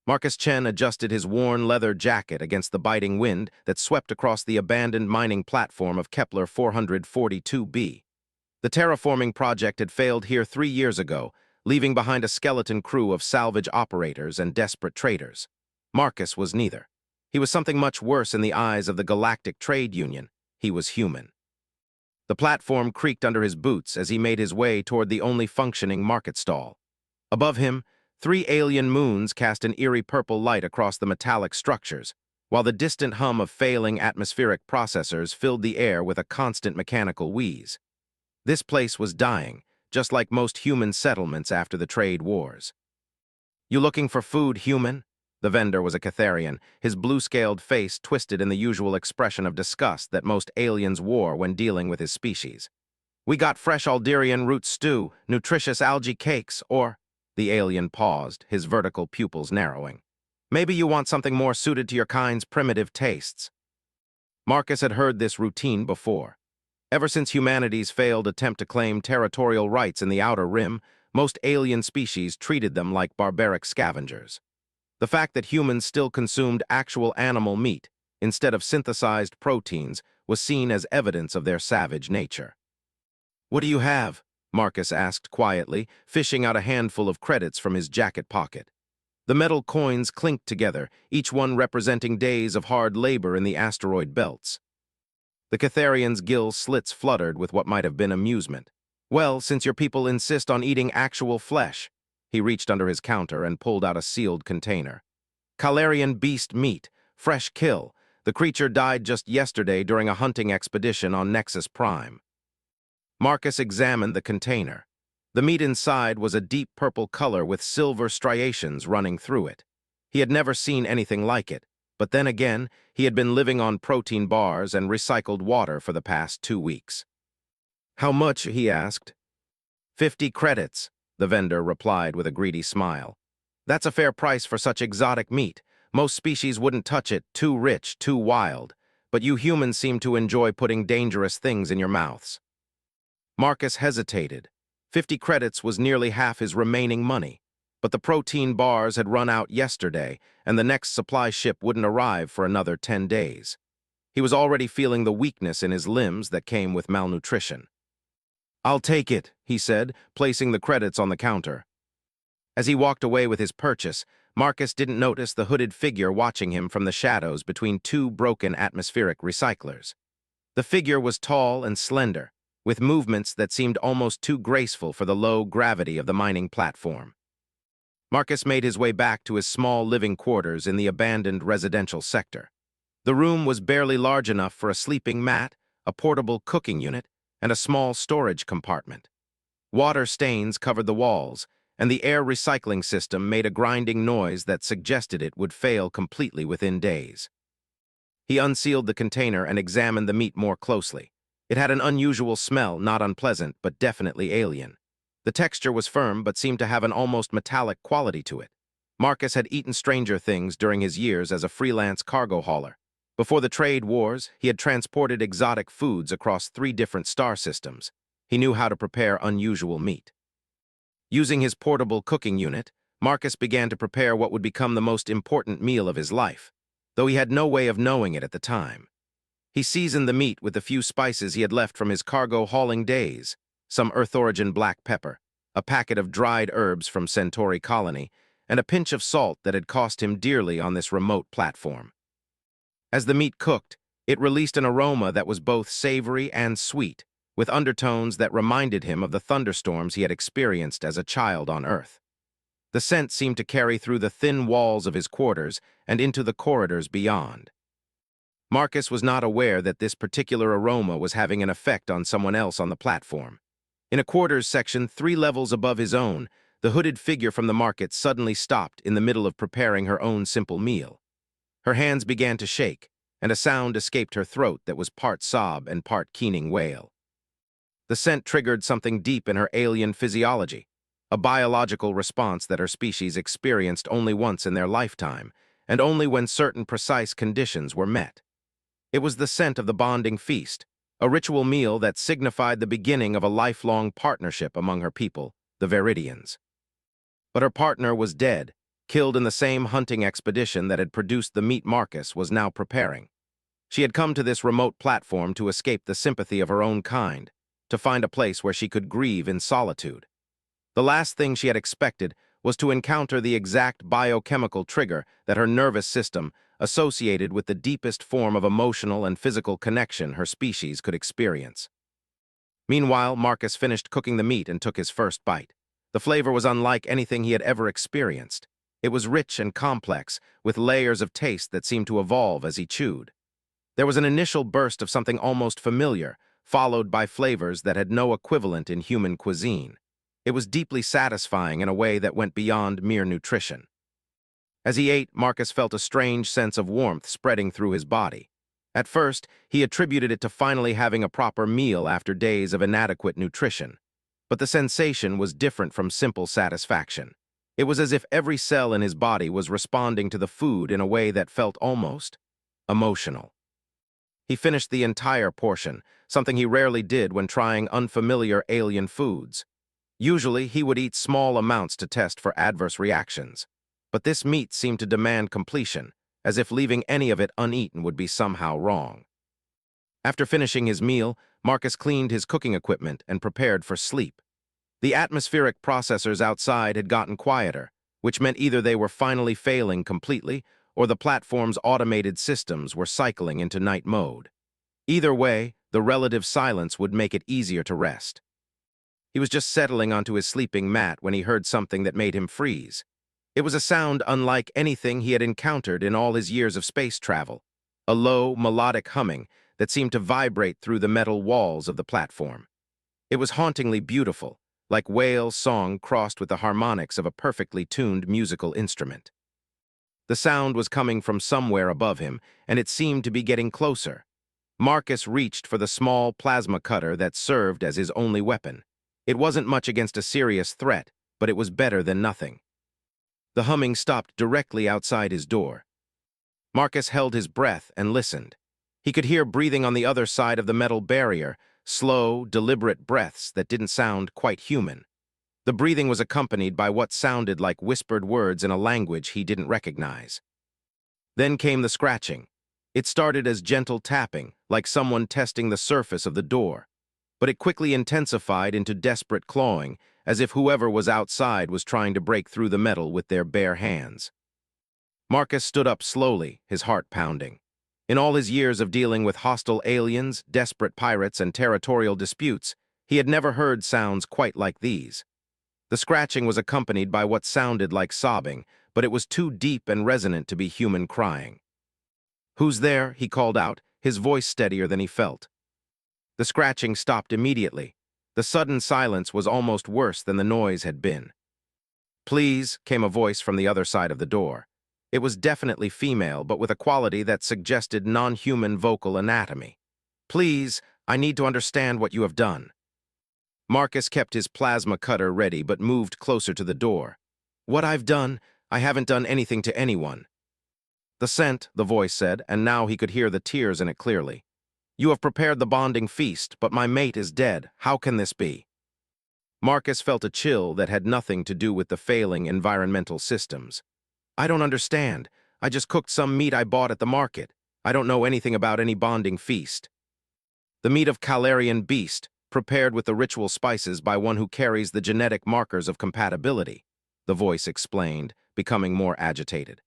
Marcus Chen adjusted his worn leather jacket against the biting wind that swept across the abandoned mining platform of Kepler 442b. The terraforming project had failed here 3 years ago, leaving behind a skeleton crew of salvage operators and desperate traders. Marcus was neither. He was something much worse in the eyes of the Galactic Trade Union. He was human. The platform creaked under his boots as he made his way toward the only functioning market stall. Above him, 3 alien moons cast an eerie purple light across the metallic structures, while the distant hum of failing atmospheric processors filled the air with a constant mechanical wheeze. This place was dying, just like most human settlements after the trade wars. "You looking for food, human?" The vendor was a Catharian, his blue-scaled face twisted in the usual expression of disgust that most aliens wore when dealing with his species. "We got fresh Alderian root stew, nutritious algae cakes, or—" The alien paused, his vertical pupils narrowing. "Maybe you want something more suited to your kind's primitive tastes." Marcus had heard this routine before. Ever since humanity's failed attempt to claim territorial rights in the Outer Rim, most alien species treated them like barbaric scavengers. The fact that humans still consumed actual animal meat instead of synthesized proteins was seen as evidence of their savage nature. "What do you have?" Marcus asked quietly, fishing out a handful of credits from his jacket pocket. The metal coins clinked together, each one representing days of hard labor in the asteroid belts. The Catharian's gill slits fluttered with what might have been amusement. "Well, since your people insist on eating actual flesh." He reached under his counter and pulled out a sealed container. "Calarian beast meat, fresh kill. The creature died just yesterday during a hunting expedition on Nexus Prime." Marcus examined the container. The meat inside was a deep purple color with silver striations running through it. He had never seen anything like it, but then again, he had been living on protein bars and recycled water for the past 2 weeks. "How much?" he asked. 50 credits, the vendor replied with a greedy smile. "That's a fair price for such exotic meat. Most species wouldn't touch it, too rich, too wild. But you humans seem to enjoy putting dangerous things in your mouths." Marcus hesitated. 50 credits was nearly half his remaining money, but the protein bars had run out yesterday, and the next supply ship wouldn't arrive for another 10 days. He was already feeling the weakness in his limbs that came with malnutrition. "I'll take it," he said, placing the credits on the counter. As he walked away with his purchase, Marcus didn't notice the hooded figure watching him from the shadows between 2 broken atmospheric recyclers. The figure was tall and slender, with movements that seemed almost too graceful for the low gravity of the mining platform. Marcus made his way back to his small living quarters in the abandoned residential sector. The room was barely large enough for a sleeping mat, a portable cooking unit, and a small storage compartment. Water stains covered the walls, and the air recycling system made a grinding noise that suggested it would fail completely within days. He unsealed the container and examined the meat more closely. It had an unusual smell, not unpleasant, but definitely alien. The texture was firm but seemed to have an almost metallic quality to it. Marcus had eaten stranger things during his years as a freelance cargo hauler. Before the trade wars, he had transported exotic foods across 3 different star systems. He knew how to prepare unusual meat. Using his portable cooking unit, Marcus began to prepare what would become the most important meal of his life, though he had no way of knowing it at the time. He seasoned the meat with the few spices he had left from his cargo hauling days, some Earth-origin black pepper, a packet of dried herbs from Centauri Colony, and a pinch of salt that had cost him dearly on this remote platform. As the meat cooked, it released an aroma that was both savory and sweet, with undertones that reminded him of the thunderstorms he had experienced as a child on Earth. The scent seemed to carry through the thin walls of his quarters and into the corridors beyond. Marcus was not aware that this particular aroma was having an effect on someone else on the platform. In a quarters section 3 levels above his own, the hooded figure from the market suddenly stopped in the middle of preparing her own simple meal. Her hands began to shake, and a sound escaped her throat that was part sob and part keening wail. The scent triggered something deep in her alien physiology, a biological response that her species experienced only once in their lifetime, and only when certain precise conditions were met. It was the scent of the bonding feast, a ritual meal that signified the beginning of a lifelong partnership among her people, the Veridians. But her partner was dead, killed in the same hunting expedition that had produced the meat Marcus was now preparing. She had come to this remote platform to escape the sympathy of her own kind, to find a place where she could grieve in solitude. The last thing she had expected was to encounter the exact biochemical trigger that her nervous system associated with the deepest form of emotional and physical connection her species could experience. Meanwhile, Marcus finished cooking the meat and took his first bite. The flavor was unlike anything he had ever experienced. It was rich and complex, with layers of taste that seemed to evolve as he chewed. There was an initial burst of something almost familiar, followed by flavors that had no equivalent in human cuisine. It was deeply satisfying in a way that went beyond mere nutrition. As he ate, Marcus felt a strange sense of warmth spreading through his body. At first, he attributed it to finally having a proper meal after days of inadequate nutrition. But the sensation was different from simple satisfaction. It was as if every cell in his body was responding to the food in a way that felt almost emotional. He finished the entire portion, something he rarely did when trying unfamiliar alien foods. Usually, he would eat small amounts to test for adverse reactions. But this meat seemed to demand completion, as if leaving any of it uneaten would be somehow wrong. After finishing his meal, Marcus cleaned his cooking equipment and prepared for sleep. The atmospheric processors outside had gotten quieter, which meant either they were finally failing completely or the platform's automated systems were cycling into night mode. Either way, the relative silence would make it easier to rest. He was just settling onto his sleeping mat when he heard something that made him freeze. It was a sound unlike anything he had encountered in all his years of space travel, a low, melodic humming that seemed to vibrate through the metal walls of the platform. It was hauntingly beautiful, like whale song crossed with the harmonics of a perfectly tuned musical instrument. The sound was coming from somewhere above him, and it seemed to be getting closer. Marcus reached for the small plasma cutter that served as his only weapon. It wasn't much against a serious threat, but it was better than nothing. The humming stopped directly outside his door. Marcus held his breath and listened. He could hear breathing on the other side of the metal barrier, slow, deliberate breaths that didn't sound quite human. The breathing was accompanied by what sounded like whispered words in a language he didn't recognize. Then came the scratching. It started as gentle tapping, like someone testing the surface of the door. But it quickly intensified into desperate clawing, as if whoever was outside was trying to break through the metal with their bare hands. Marcus stood up slowly, his heart pounding. In all his years of dealing with hostile aliens, desperate pirates, and territorial disputes, he had never heard sounds quite like these. The scratching was accompanied by what sounded like sobbing, but it was too deep and resonant to be human crying. "Who's there?" he called out, his voice steadier than he felt. The scratching stopped immediately. The sudden silence was almost worse than the noise had been. "Please," came a voice from the other side of the door. It was definitely female, but with a quality that suggested non-human vocal anatomy. "Please, I need to understand what you have done." Marcus kept his plasma cutter ready but moved closer to the door. "What I've done? I haven't done anything to anyone." "The scent," the voice said, and now he could hear the tears in it clearly. "You have prepared the bonding feast, but my mate is dead. How can this be?" Marcus felt a chill that had nothing to do with the failing environmental systems. "I don't understand. I just cooked some meat I bought at the market. I don't know anything about any bonding feast." "The meat of Calarian beast, prepared with the ritual spices by one who carries the genetic markers of compatibility," the voice explained, becoming more agitated.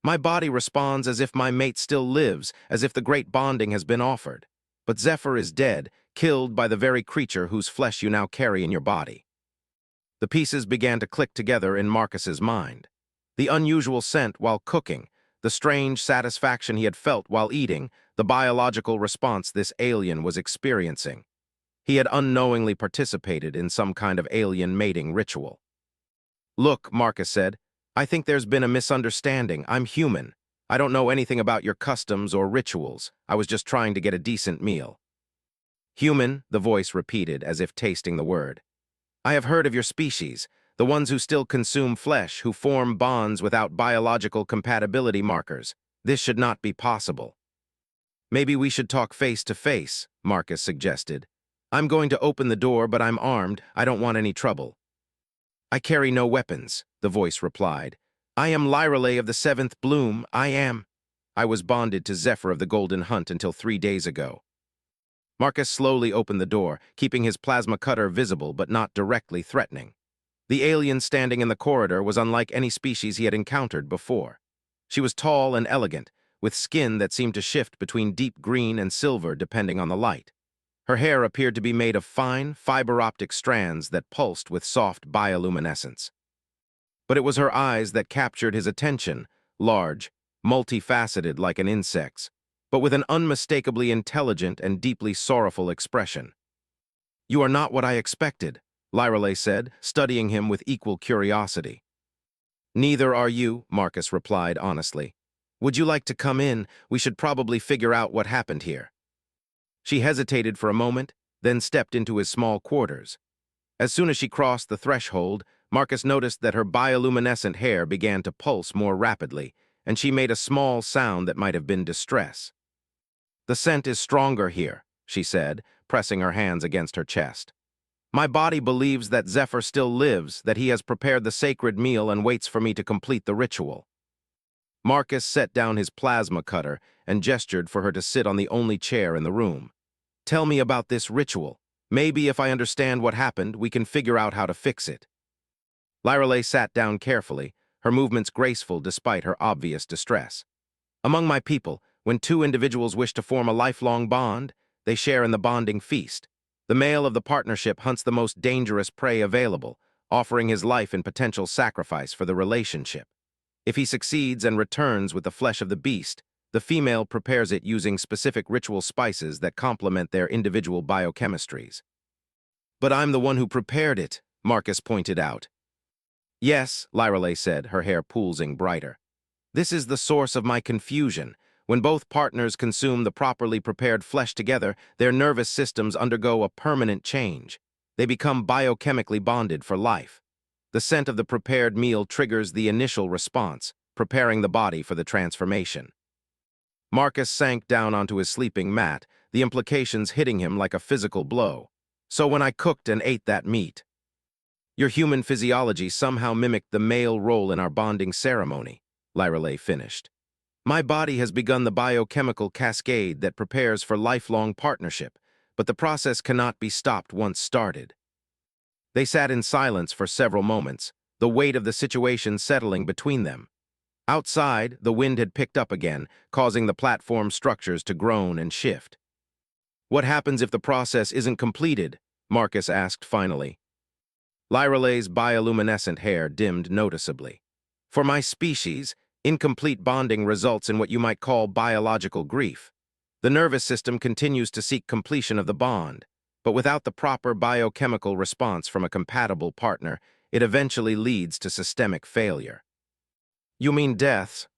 "My body responds as if my mate still lives, as if the great bonding has been offered. But Zephyr is dead, killed by the very creature whose flesh you now carry in your body." The pieces began to click together in Marcus's mind. The unusual scent while cooking, the strange satisfaction he had felt while eating, the biological response this alien was experiencing. He had unknowingly participated in some kind of alien mating ritual. "Look," Marcus said, "I think there's been a misunderstanding. I'm human. I don't know anything about your customs or rituals. I was just trying to get a decent meal." "Human," the voice repeated as if tasting the word. "I have heard of your species, the ones who still consume flesh, who form bonds without biological compatibility markers. This should not be possible." "Maybe we should talk face to face," Marcus suggested. "I'm going to open the door, but I'm armed. I don't want any trouble." "I carry no weapons," the voice replied. I am Lyrelay of the Seventh Bloom, I am. I was bonded to Zephyr of the Golden Hunt until 3 days ago. Marcus slowly opened the door, keeping his plasma cutter visible but not directly threatening. The alien standing in the corridor was unlike any species he had encountered before. She was tall and elegant, with skin that seemed to shift between deep green and silver depending on the light. Her hair appeared to be made of fine, fiber-optic strands that pulsed with soft bioluminescence. But it was her eyes that captured his attention, large, multifaceted like an insect's, but with an unmistakably intelligent and deeply sorrowful expression. "You are not what I expected," Lyrelay said, studying him with equal curiosity. "Neither are you," Marcus replied honestly. "Would you like to come in? We should probably figure out what happened here." She hesitated for a moment, then stepped into his small quarters. As soon as she crossed the threshold, Marcus noticed that her bioluminescent hair began to pulse more rapidly, and she made a small sound that might have been distress. "The scent is stronger here," she said, pressing her hands against her chest. "My body believes that Zephyr still lives, that he has prepared the sacred meal and waits for me to complete the ritual." Marcus set down his plasma cutter and gestured for her to sit on the only chair in the room. "Tell me about this ritual. Maybe if I understand what happened, we can figure out how to fix it." Lyrelay sat down carefully, her movements graceful despite her obvious distress. "Among my people, when two individuals wish to form a lifelong bond, they share in the bonding feast. The male of the partnership hunts the most dangerous prey available, offering his life in potential sacrifice for the relationship. If he succeeds and returns with the flesh of the beast, the female prepares it using specific ritual spices that complement their individual biochemistries." "But I'm the one who prepared it," Marcus pointed out. "Yes," Lyrelay said, her hair pulsing brighter. "This is the source of my confusion. When both partners consume the properly prepared flesh together, their nervous systems undergo a permanent change. They become biochemically bonded for life. The scent of the prepared meal triggers the initial response, preparing the body for the transformation." Marcus sank down onto his sleeping mat, the implications hitting him like a physical blow. "So when I cooked and ate that meat, your human physiology somehow mimicked the male role in our bonding ceremony," Lyrelay finished. "My body has begun the biochemical cascade that prepares for lifelong partnership, but the process cannot be stopped once started." They sat in silence for several moments, the weight of the situation settling between them. Outside, the wind had picked up again, causing the platform structures to groan and shift. "What happens if the process isn't completed?" Marcus asked finally. Lyrelay's bioluminescent hair dimmed noticeably. "For my species, incomplete bonding results in what you might call biological grief. The nervous system continues to seek completion of the bond, but without the proper biochemical response from a compatible partner, it eventually leads to systemic failure." "You mean deaths?"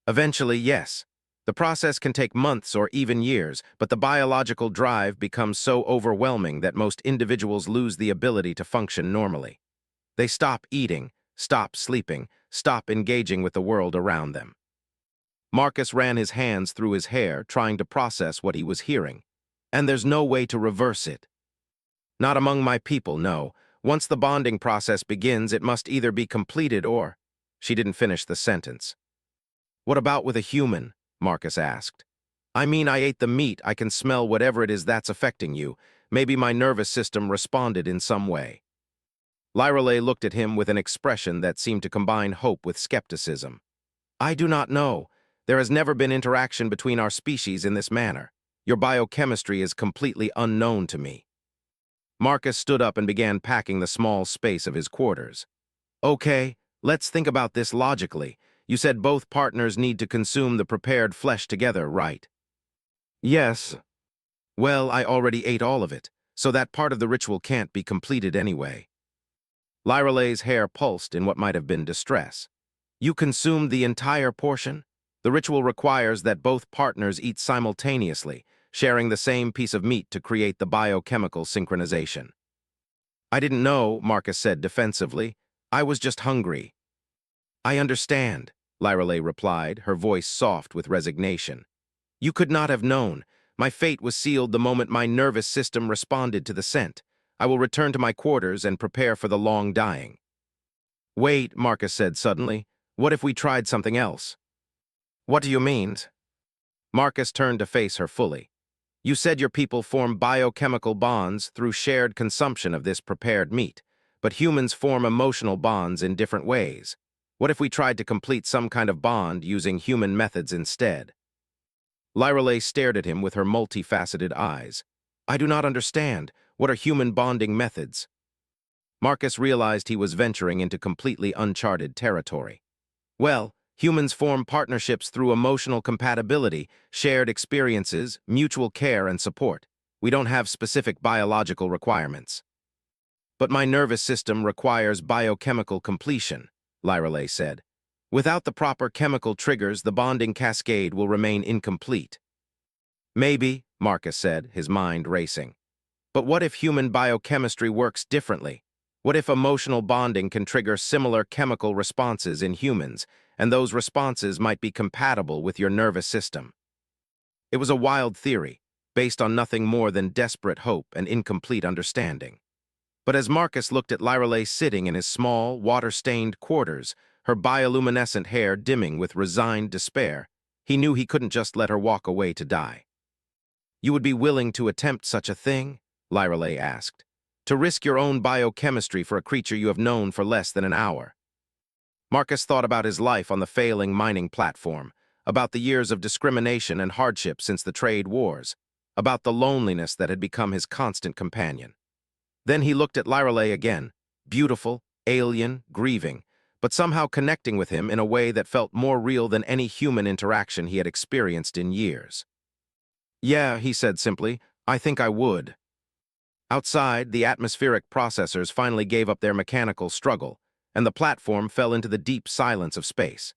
"Eventually, yes. The process can take months or even years, but the biological drive becomes so overwhelming that most individuals lose the ability to function normally. They stop eating, stop sleeping, stop engaging with the world around them." Marcus ran his hands through his hair, trying to process what he was hearing. "And there's no way to reverse it?" "Not among my people, no. Once the bonding process begins, it must either be completed or—" She didn't finish the sentence. "What about with a human?" Marcus asked. "I mean, I ate the meat, I can smell whatever it is that's affecting you. Maybe my nervous system responded in some way." Lyrelay looked at him with an expression that seemed to combine hope with skepticism. "I do not know. There has never been interaction between our species in this manner. Your biochemistry is completely unknown to me." Marcus stood up and began packing the small space of his quarters. "Okay, let's think about this logically. You said both partners need to consume the prepared flesh together, right?" "Yes." "Well, I already ate all of it, so that part of the ritual can't be completed anyway." Lyrelay's hair pulsed in what might have been distress. "You consumed the entire portion? The ritual requires that both partners eat simultaneously, sharing the same piece of meat to create the biochemical synchronization." "I didn't know," Marcus said defensively. "I was just hungry." "I understand," Lyrelay replied, her voice soft with resignation. "You could not have known. My fate was sealed the moment my nervous system responded to the scent. I will return to my quarters and prepare for the long dying." "Wait," Marcus said suddenly. What if we tried something else? What do you mean? Marcus turned to face her fully. You said your people form biochemical bonds through shared consumption of this prepared meat, but humans form emotional bonds in different ways. What if we tried to complete some kind of bond using human methods instead? Lyrale stared at him with her multifaceted eyes. I do not understand. What are human bonding methods? Marcus realized he was venturing into completely uncharted territory. Well, humans form partnerships through emotional compatibility, shared experiences, mutual care, and support. We don't have specific biological requirements. But my nervous system requires biochemical completion, Lyrale said. Without the proper chemical triggers, the bonding cascade will remain incomplete. Maybe, Marcus said, his mind racing. But what if human biochemistry works differently? What if emotional bonding can trigger similar chemical responses in humans, and those responses might be compatible with your nervous system? It was a wild theory, based on nothing more than desperate hope and incomplete understanding. But as Marcus looked at Lyrale sitting in his small, water-stained quarters, her bioluminescent hair dimming with resigned despair, he knew he couldn't just let her walk away to die. You would be willing to attempt such a thing? Lyrale asked. To risk your own biochemistry for a creature you have known for less than an hour. Marcus thought about his life on the failing mining platform, about the years of discrimination and hardship since the trade wars, about the loneliness that had become his constant companion. Then he looked at Lyrale again, beautiful, alien, grieving, but somehow connecting with him in a way that felt more real than any human interaction he had experienced in years. Yeah, he said simply, I think I would. Outside, the atmospheric processors finally gave up their mechanical struggle, and the platform fell into the deep silence of space.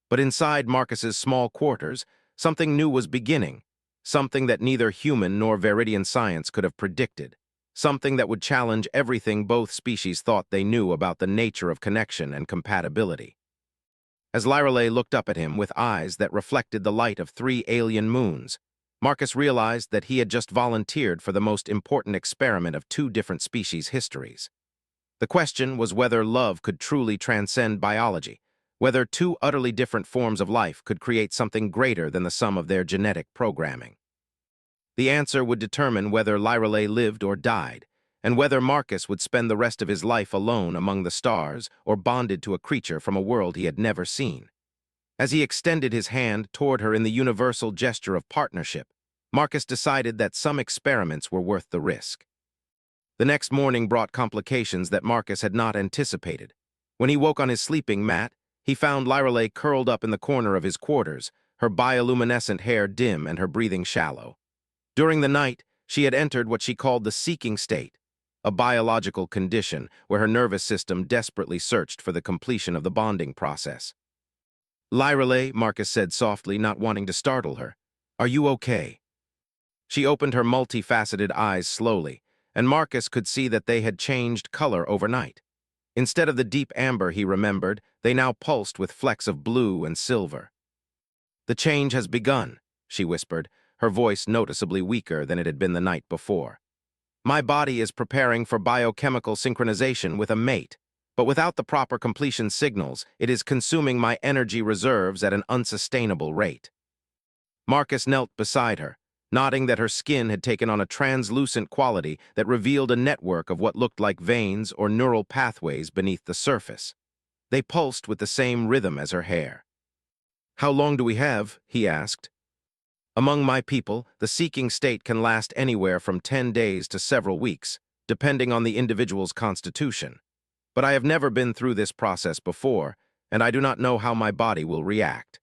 But inside Marcus's small quarters, something new was beginning, something that neither human nor Veridian science could have predicted, something that would challenge everything both species thought they knew about the nature of connection and compatibility. As Lyrale looked up at him with eyes that reflected the light of 3 alien moons, Marcus realized that he had just volunteered for the most important experiment of 2 different species' histories. The question was whether love could truly transcend biology, whether 2 utterly different forms of life could create something greater than the sum of their genetic programming. The answer would determine whether Lyrale lived or died, and whether Marcus would spend the rest of his life alone among the stars or bonded to a creature from a world he had never seen. As he extended his hand toward her in the universal gesture of partnership, Marcus decided that some experiments were worth the risk. The next morning brought complications that Marcus had not anticipated. When he woke on his sleeping mat, he found Lyrale curled up in the corner of his quarters, her bioluminescent hair dim and her breathing shallow. During the night, she had entered what she called the seeking state, a biological condition where her nervous system desperately searched for the completion of the bonding process. Lyrale, Marcus said softly, not wanting to startle her. Are you okay? She opened her multifaceted eyes slowly, and Marcus could see that they had changed color overnight. Instead of the deep amber he remembered, they now pulsed with flecks of blue and silver. The change has begun, she whispered, her voice noticeably weaker than it had been the night before. My body is preparing for biochemical synchronization with a mate, but without the proper completion signals, it is consuming my energy reserves at an unsustainable rate. Marcus knelt beside her, nodding that her skin had taken on a translucent quality that revealed a network of what looked like veins or neural pathways beneath the surface. They pulsed with the same rhythm as her hair. How long do we have? He asked. Among my people, the seeking state can last anywhere from 10 days to several weeks, depending on the individual's constitution. But I have never been through this process before, and I do not know how my body will react.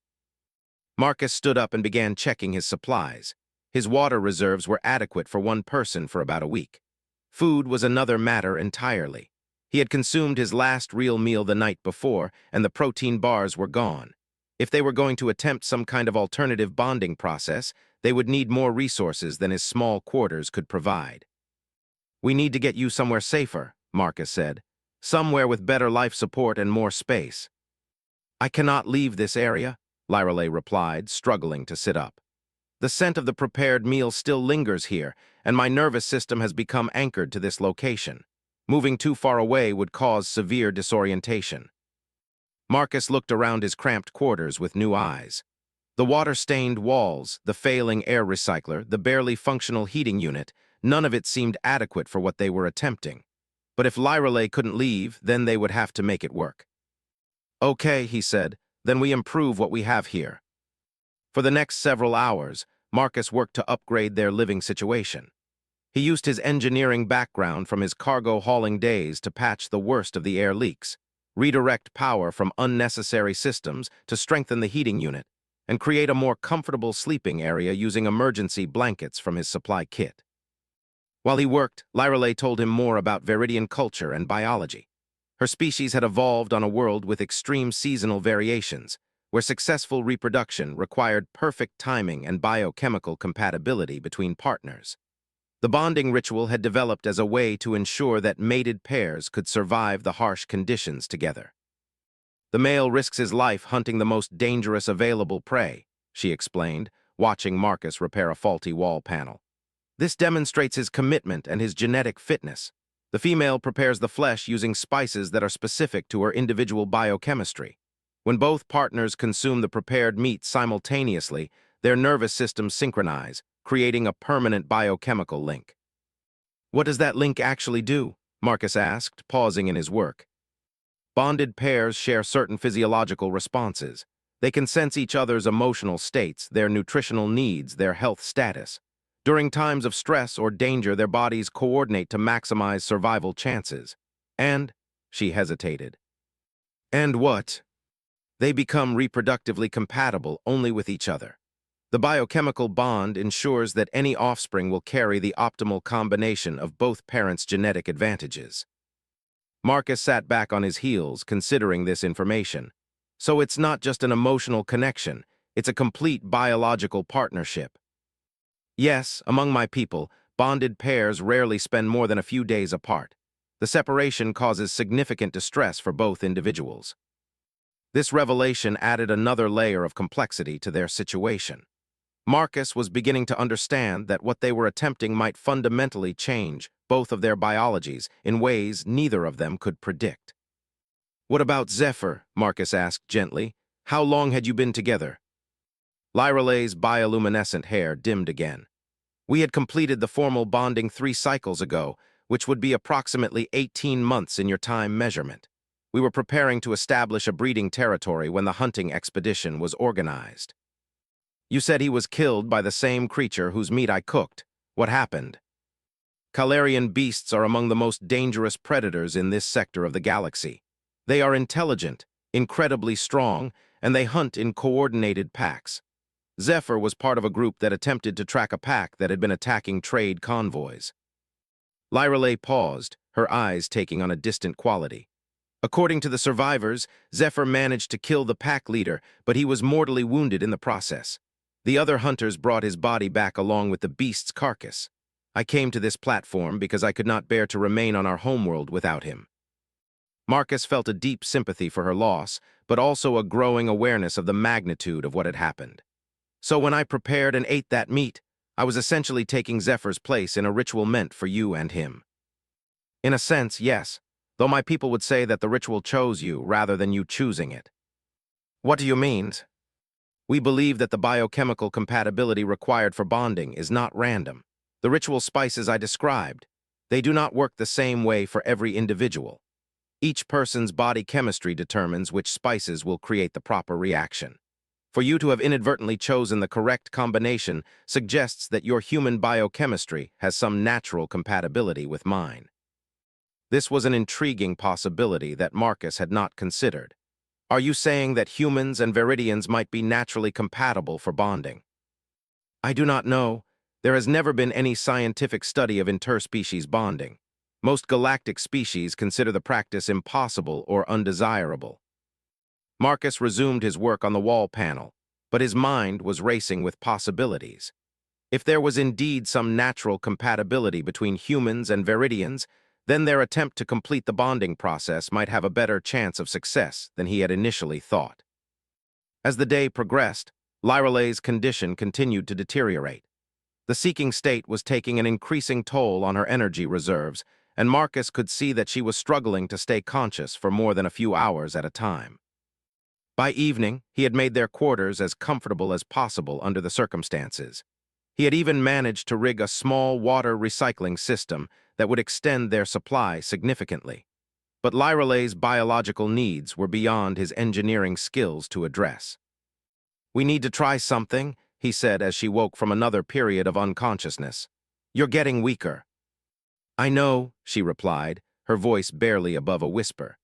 Marcus stood up and began checking his supplies. His water reserves were adequate for one person for about a week. Food was another matter entirely. He had consumed his last real meal the night before, and the protein bars were gone. If they were going to attempt some kind of alternative bonding process, they would need more resources than his small quarters could provide. We need to get you somewhere safer, Marcus said. Somewhere with better life support and more space. I cannot leave this area, Lyrale replied, struggling to sit up. The scent of the prepared meal still lingers here, and my nervous system has become anchored to this location. Moving too far away would cause severe disorientation. Marcus looked around his cramped quarters with new eyes. The water-stained walls, the failing air recycler, the barely functional heating unit, none of it seemed adequate for what they were attempting. But if Lyrelay couldn't leave, then they would have to make it work. Okay, he said, then we improve what we have here. For the next several hours, Marcus worked to upgrade their living situation. He used his engineering background from his cargo hauling days to patch the worst of the air leaks, redirect power from unnecessary systems to strengthen the heating unit, and create a more comfortable sleeping area using emergency blankets from his supply kit. While he worked, Lyrelay told him more about Viridian culture and biology. Her species had evolved on a world with extreme seasonal variations, where successful reproduction required perfect timing and biochemical compatibility between partners. The bonding ritual had developed as a way to ensure that mated pairs could survive the harsh conditions together. The male risks his life hunting the most dangerous available prey, she explained, watching Marcus repair a faulty wall panel. This demonstrates his commitment and his genetic fitness. The female prepares the flesh using spices that are specific to her individual biochemistry. When both partners consume the prepared meat simultaneously, their nervous systems synchronize, creating a permanent biochemical link. What does that link actually do? Marcus asked, pausing in his work. Bonded pairs share certain physiological responses. They can sense each other's emotional states, their nutritional needs, their health status. During times of stress or danger, their bodies coordinate to maximize survival chances. And, she hesitated. And what? They become reproductively compatible only with each other. The biochemical bond ensures that any offspring will carry the optimal combination of both parents' genetic advantages. Marcus sat back on his heels, considering this information. So it's not just an emotional connection, it's a complete biological partnership. Yes, among my people, bonded pairs rarely spend more than a few days apart. The separation causes significant distress for both individuals. This revelation added another layer of complexity to their situation. Marcus was beginning to understand that what they were attempting might fundamentally change both of their biologies in ways neither of them could predict. What about Zephyr? Marcus asked gently. How long had you been together? Lyrelay's bioluminescent hair dimmed again. We had completed the formal bonding 3 cycles ago, which would be approximately 18 months in your time measurement. We were preparing to establish a breeding territory when the hunting expedition was organized. You said he was killed by the same creature whose meat I cooked. What happened? Calarian beasts are among the most dangerous predators in this sector of the galaxy. They are intelligent, incredibly strong, and they hunt in coordinated packs. Zephyr was part of a group that attempted to track a pack that had been attacking trade convoys. Lyrelay paused, her eyes taking on a distant quality. According to the survivors, Zephyr managed to kill the pack leader, but he was mortally wounded in the process. The other hunters brought his body back along with the beast's carcass. I came to this platform because I could not bear to remain on our homeworld without him. Marcus felt a deep sympathy for her loss, but also a growing awareness of the magnitude of what had happened. So when I prepared and ate that meat, I was essentially taking Zephyr's place in a ritual meant for you and him. In a sense, yes, though my people would say that the ritual chose you rather than you choosing it. What do you mean? We believe that the biochemical compatibility required for bonding is not random. The ritual spices I described, they do not work the same way for every individual. Each person's body chemistry determines which spices will create the proper reaction. For you to have inadvertently chosen the correct combination suggests that your human biochemistry has some natural compatibility with mine. This was an intriguing possibility that Marcus had not considered. Are you saying that humans and Viridians might be naturally compatible for bonding? I do not know. There has never been any scientific study of interspecies bonding. Most galactic species consider the practice impossible or undesirable. Marcus resumed his work on the wall panel, but his mind was racing with possibilities. If there was indeed some natural compatibility between humans and Viridians, then their attempt to complete the bonding process might have a better chance of success than he had initially thought. As the day progressed, Lyrelay's condition continued to deteriorate. The seeking state was taking an increasing toll on her energy reserves, and Marcus could see that she was struggling to stay conscious for more than a few hours at a time. By evening, he had made their quarters as comfortable as possible under the circumstances. He had even managed to rig a small water recycling system that would extend their supply significantly. But Lyralay's biological needs were beyond his engineering skills to address. "We need to try something," he said as she woke from another period of unconsciousness. "You're getting weaker." "I know," she replied, her voice barely above a whisper.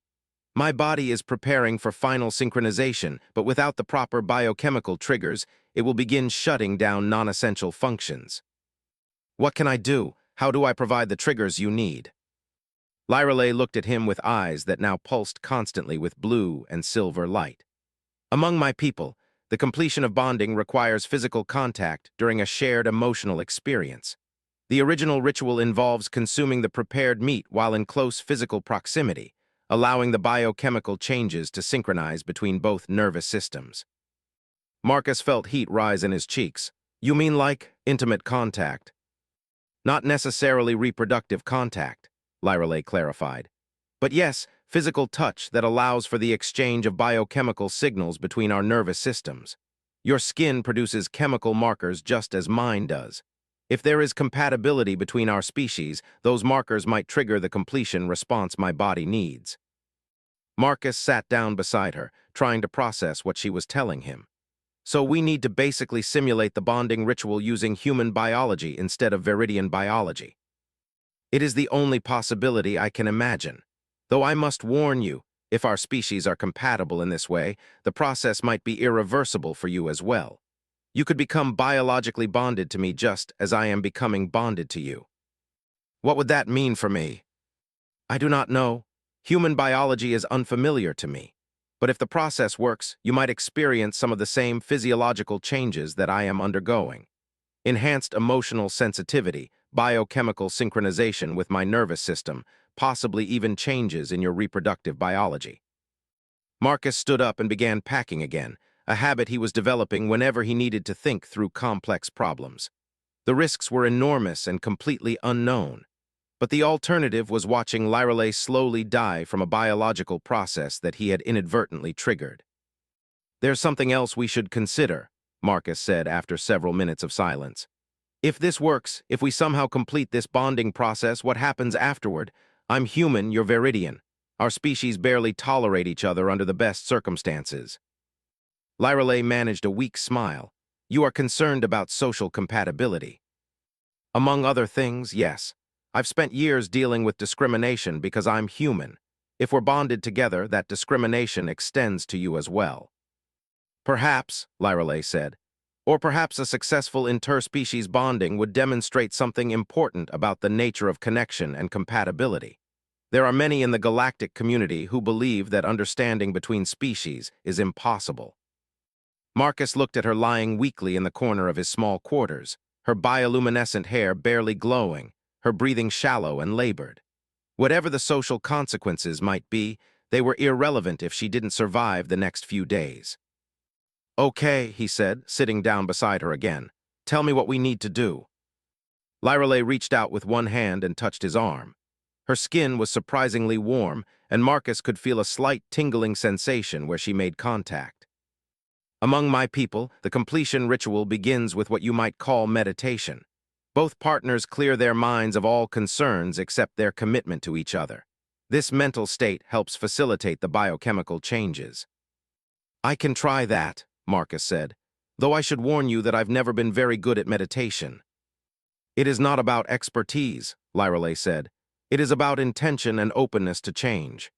"My body is preparing for final synchronization, but without the proper biochemical triggers, it will begin shutting down non-essential functions." "What can I do? How do I provide the triggers you need?" Lyralay looked at him with eyes that now pulsed constantly with blue and silver light. "Among my people, the completion of bonding requires physical contact during a shared emotional experience. The original ritual involves consuming the prepared meat while in close physical proximity, allowing the biochemical changes to synchronize between both nervous systems." Marcus felt heat rise in his cheeks. "You mean like intimate contact?" "Not necessarily reproductive contact," Lyralay clarified. "But yes, physical touch that allows for the exchange of biochemical signals between our nervous systems. Your skin produces chemical markers just as mine does. If there is compatibility between our species, those markers might trigger the completion response my body needs." Marcus sat down beside her, trying to process what she was telling him. "So we need to basically simulate the bonding ritual using human biology instead of Viridian biology. It is the only possibility I can imagine. Though I must warn you, if our species are compatible in this way, the process might be irreversible for you as well. You could become biologically bonded to me just as I am becoming bonded to you." "What would that mean for me?" "I do not know. Human biology is unfamiliar to me. But if the process works, you might experience some of the same physiological changes that I am undergoing. Enhanced emotional sensitivity, biochemical synchronization with my nervous system, possibly even changes in your reproductive biology." Marcus stood up and began packing again, a habit he was developing whenever he needed to think through complex problems. The risks were enormous and completely unknown, but the alternative was watching Lyralay slowly die from a biological process that he had inadvertently triggered. "There's something else we should consider," Marcus said after several minutes of silence. "If this works, if we somehow complete this bonding process, what happens afterward? I'm human, you're Viridian. Our species barely tolerate each other under the best circumstances." Lyralay managed a weak smile. "You are concerned about social compatibility." "Among other things, yes. I've spent years dealing with discrimination because I'm human. If we're bonded together, that discrimination extends to you as well." "Perhaps," Lyralay said, "or perhaps a successful interspecies bonding would demonstrate something important about the nature of connection and compatibility. There are many in the galactic community who believe that understanding between species is impossible." Marcus looked at her lying weakly in the corner of his small quarters, her bioluminescent hair barely glowing, her breathing shallow and labored. Whatever the social consequences might be, they were irrelevant if she didn't survive the next few days. "Okay," he said, sitting down beside her again. "Tell me what we need to do." Lyralay reached out with one hand and touched his arm. Her skin was surprisingly warm, and Marcus could feel a slight tingling sensation where she made contact. "Among my people, the completion ritual begins with what you might call meditation. Both partners clear their minds of all concerns except their commitment to each other. This mental state helps facilitate the biochemical changes." "I can try that," Marcus said, "though I should warn you that I've never been very good at meditation." "It is not about expertise," Lyralay said. "It is about intention and openness to change."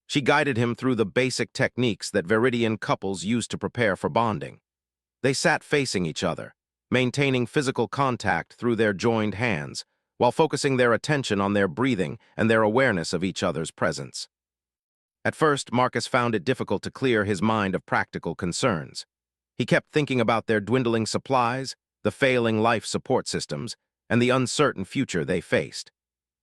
She guided him through the basic techniques that Viridian couples use to prepare for bonding. They sat facing each other, maintaining physical contact through their joined hands, while focusing their attention on their breathing and their awareness of each other's presence. At first, Marcus found it difficult to clear his mind of practical concerns. He kept thinking about their dwindling supplies, the failing life support systems, and the uncertain future they faced.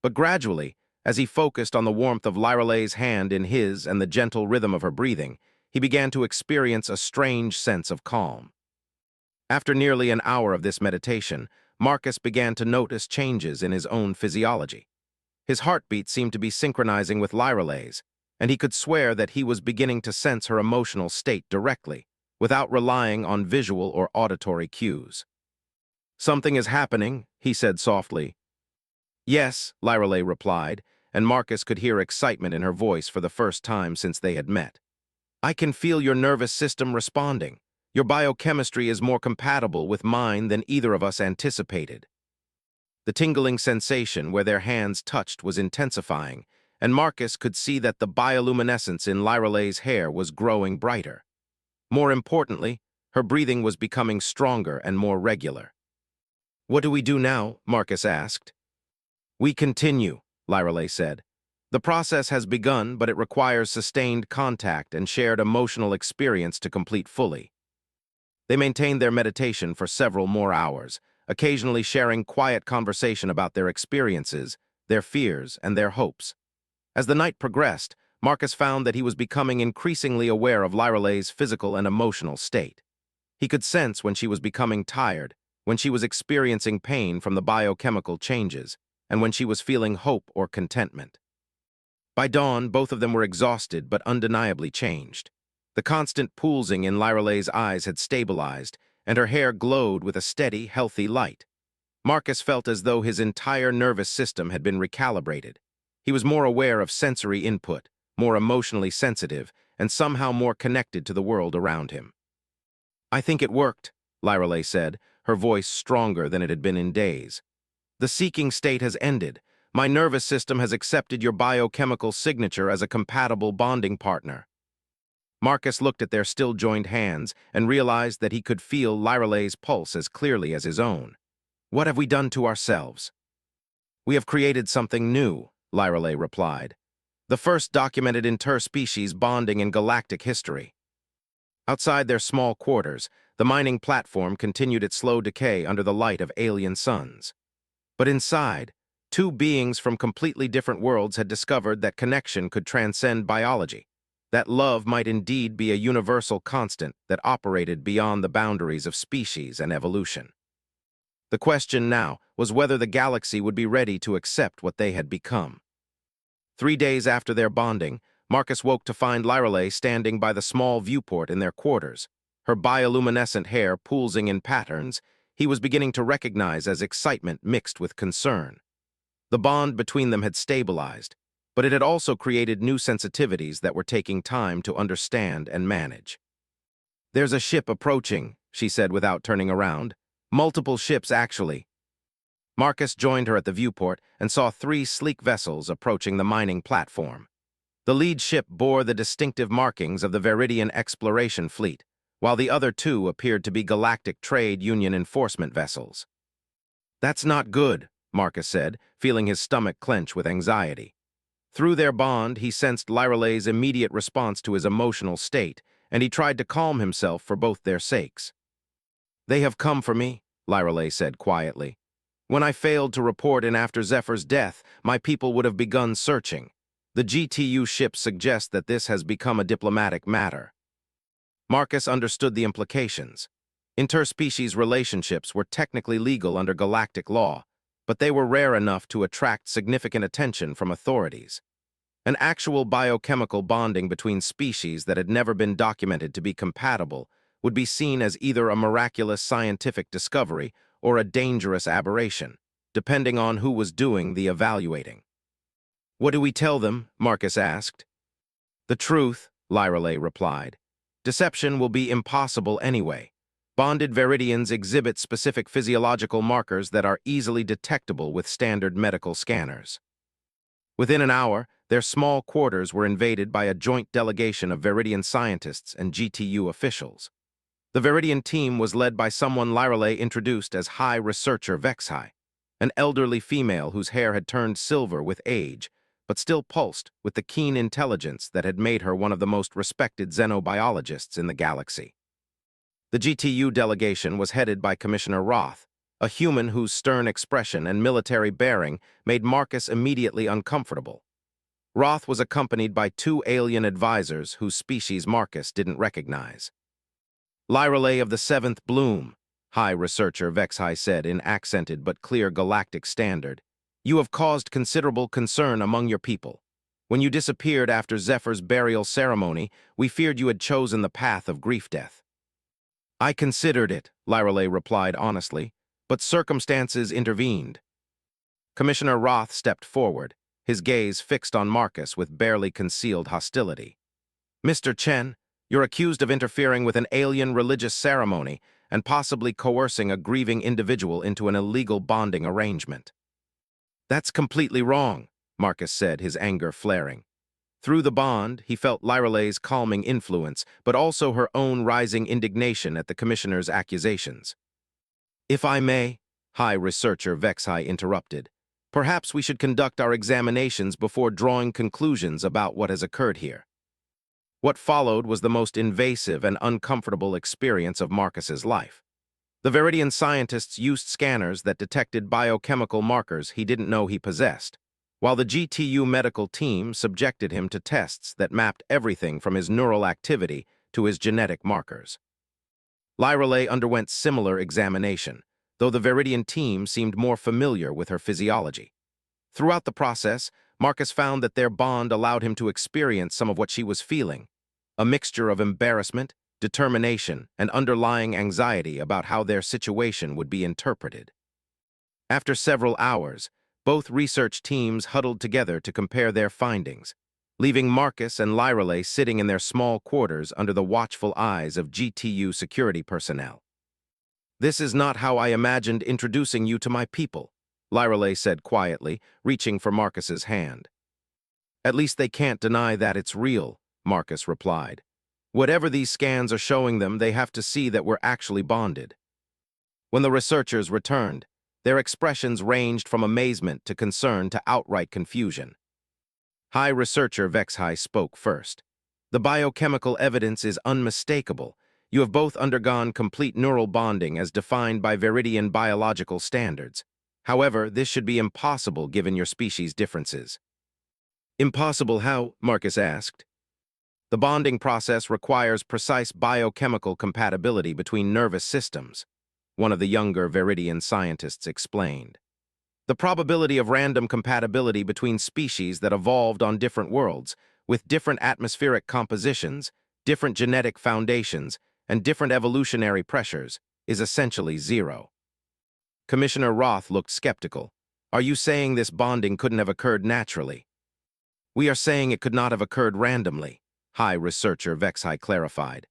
But gradually, as he focused on the warmth of Lyralay's hand in his and the gentle rhythm of her breathing, he began to experience a strange sense of calm. After nearly an hour of this meditation, Marcus began to notice changes in his own physiology. His heartbeat seemed to be synchronizing with Lyralay's. and he could swear that he was beginning to sense her emotional state directly, without relying on visual or auditory cues. "Something is happening," he said softly. "Yes," Lyreley replied, and Marcus could hear excitement in her voice for the first time since they had met. "I can feel your nervous system responding. Your biochemistry is more compatible with mine than either of us anticipated." The tingling sensation where their hands touched was intensifying, and Marcus could see that the bioluminescence in Lyreley's hair was growing brighter. More importantly, her breathing was becoming stronger and more regular. "What do we do now?" Marcus asked. "We continue," Lyreley said. "The process has begun, but it requires sustained contact and shared emotional experience to complete fully." They maintained their meditation for several more hours, occasionally sharing quiet conversation about their experiences, their fears, and their hopes. As the night progressed, Marcus found that he was becoming increasingly aware of Lyreley's physical and emotional state. He could sense when she was becoming tired, when she was experiencing pain from the biochemical changes, and when she was feeling hope or contentment. By dawn, both of them were exhausted but undeniably changed. The constant pulsing in Lyreley's eyes had stabilized, and her hair glowed with a steady, healthy light. Marcus felt as though his entire nervous system had been recalibrated. He was more aware of sensory input, more emotionally sensitive, and somehow more connected to the world around him. "I think it worked," Lyreley said, her voice stronger than it had been in days. "The seeking state has ended. My nervous system has accepted your biochemical signature as a compatible bonding partner." Marcus looked at their still joined hands and realized that he could feel Lyreley's pulse as clearly as his own. "What have we done to ourselves?" "We have created something new," Lyreley replied. "The first documented interspecies bonding in galactic history." Outside their small quarters, the mining platform continued its slow decay under the light of alien suns. But inside, two beings from completely different worlds had discovered that connection could transcend biology, that love might indeed be a universal constant that operated beyond the boundaries of species and evolution. The question now was whether the galaxy would be ready to accept what they had become. 3 days after their bonding, Marcus woke to find Lyreley standing by the small viewport in their quarters, her bioluminescent hair pulsing in patterns he was beginning to recognize as excitement mixed with concern. The bond between them had stabilized, but it had also created new sensitivities that were taking time to understand and manage. "There's a ship approaching," she said without turning around. "Multiple ships, actually." Marcus joined her at the viewport and saw 3 sleek vessels approaching the mining platform. The lead ship bore the distinctive markings of the Veridian exploration fleet, while the other 2 appeared to be Galactic Trade Union enforcement vessels. "That's not good," Marcus said, feeling his stomach clench with anxiety. Through their bond, he sensed Lyreley's immediate response to his emotional state, and he tried to calm himself for both their sakes. "They have come for me," Lyreley said quietly. "When I failed to report in after Zephyr's death, my people would have begun searching. The GTU ship suggests that this has become a diplomatic matter." Marcus understood the implications. Interspecies relationships were technically legal under galactic law, but they were rare enough to attract significant attention from authorities. An actual biochemical bonding between species that had never been documented to be compatible would be seen as either a miraculous scientific discovery or a dangerous aberration, depending on who was doing the evaluating. "What do we tell them?" Marcus asked. "The truth," Lyreley replied. "Deception will be impossible anyway. Bonded Veridians exhibit specific physiological markers that are easily detectable with standard medical scanners." Within an hour, their small quarters were invaded by a joint delegation of Veridian scientists and GTU officials. The Veridian team was led by someone Lyreley introduced as High Researcher Vexhai, an elderly female whose hair had turned silver with age, but still pulsed with the keen intelligence that had made her one of the most respected xenobiologists in the galaxy. The GTU delegation was headed by Commissioner Roth, a human whose stern expression and military bearing made Marcus immediately uncomfortable. Roth was accompanied by 2 alien advisors whose species Marcus didn't recognize. "Lyreley of the 7th Bloom," High Researcher Vexhai said in accented but clear galactic standard, "you have caused considerable concern among your people. When you disappeared after Zephyr's burial ceremony, we feared you had chosen the path of grief death. I considered it, Lyreley replied honestly, but circumstances intervened. Commissioner Roth stepped forward, his gaze fixed on Marcus with barely concealed hostility. Mr. Chen, you're accused of interfering with an alien religious ceremony and possibly coercing a grieving individual into an illegal bonding arrangement. That's completely wrong, Marcus said, his anger flaring. Through the bond, he felt Lyreley's calming influence, but also her own rising indignation at the commissioner's accusations. If I may, High Researcher Vexhai interrupted, perhaps we should conduct our examinations before drawing conclusions about what has occurred here. What followed was the most invasive and uncomfortable experience of Marcus's life. The Viridian scientists used scanners that detected biochemical markers he didn't know he possessed, while the GTU medical team subjected him to tests that mapped everything from his neural activity to his genetic markers. Lyreley underwent similar examination, though the Viridian team seemed more familiar with her physiology. Throughout the process, Marcus found that their bond allowed him to experience some of what she was feeling, a mixture of embarrassment, determination, and underlying anxiety about how their situation would be interpreted. After several hours, both research teams huddled together to compare their findings, leaving Marcus and Lyreley sitting in their small quarters under the watchful eyes of GTU security personnel. This is not how I imagined introducing you to my people, Lyreley said quietly, reaching for Marcus's hand. At least they can't deny that it's real, Marcus replied. Whatever these scans are showing them, they have to see that we're actually bonded. When the researchers returned, their expressions ranged from amazement to concern to outright confusion. High Researcher Vexhai spoke first. The biochemical evidence is unmistakable. You have both undergone complete neural bonding as defined by Viridian biological standards. However, this should be impossible given your species' differences. Impossible how? Marcus asked. The bonding process requires precise biochemical compatibility between nervous systems, one of the younger Viridian scientists explained. The probability of random compatibility between species that evolved on different worlds, with different atmospheric compositions, different genetic foundations, and different evolutionary pressures, is essentially zero. Commissioner Roth looked skeptical. Are you saying this bonding couldn't have occurred naturally? We are saying it could not have occurred randomly, High Researcher Vexhai clarified.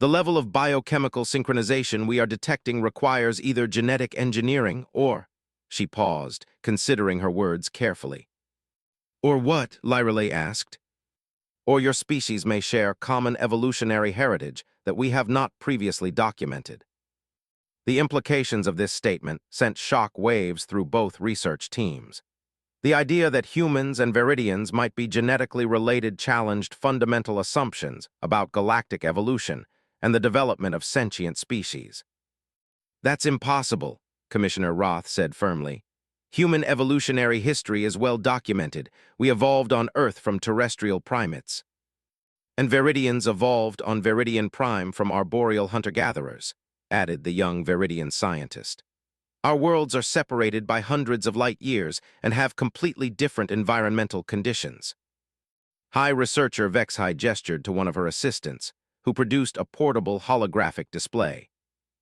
The level of biochemical synchronization we are detecting requires either genetic engineering or... She paused, considering her words carefully. Or what? Lyreley asked. Or your species may share common evolutionary heritage that we have not previously documented. The implications of this statement sent shock waves through both research teams. The idea that humans and Viridians might be genetically related challenged fundamental assumptions about galactic evolution and the development of sentient species. That's impossible, Commissioner Roth said firmly. Human evolutionary history is well documented. We evolved on Earth from terrestrial primates. And Viridians evolved on Viridian Prime from arboreal hunter-gatherers, added the young Viridian scientist. Our worlds are separated by hundreds of light years and have completely different environmental conditions. High Researcher Vexhai gestured to one of her assistants, who produced a portable holographic display.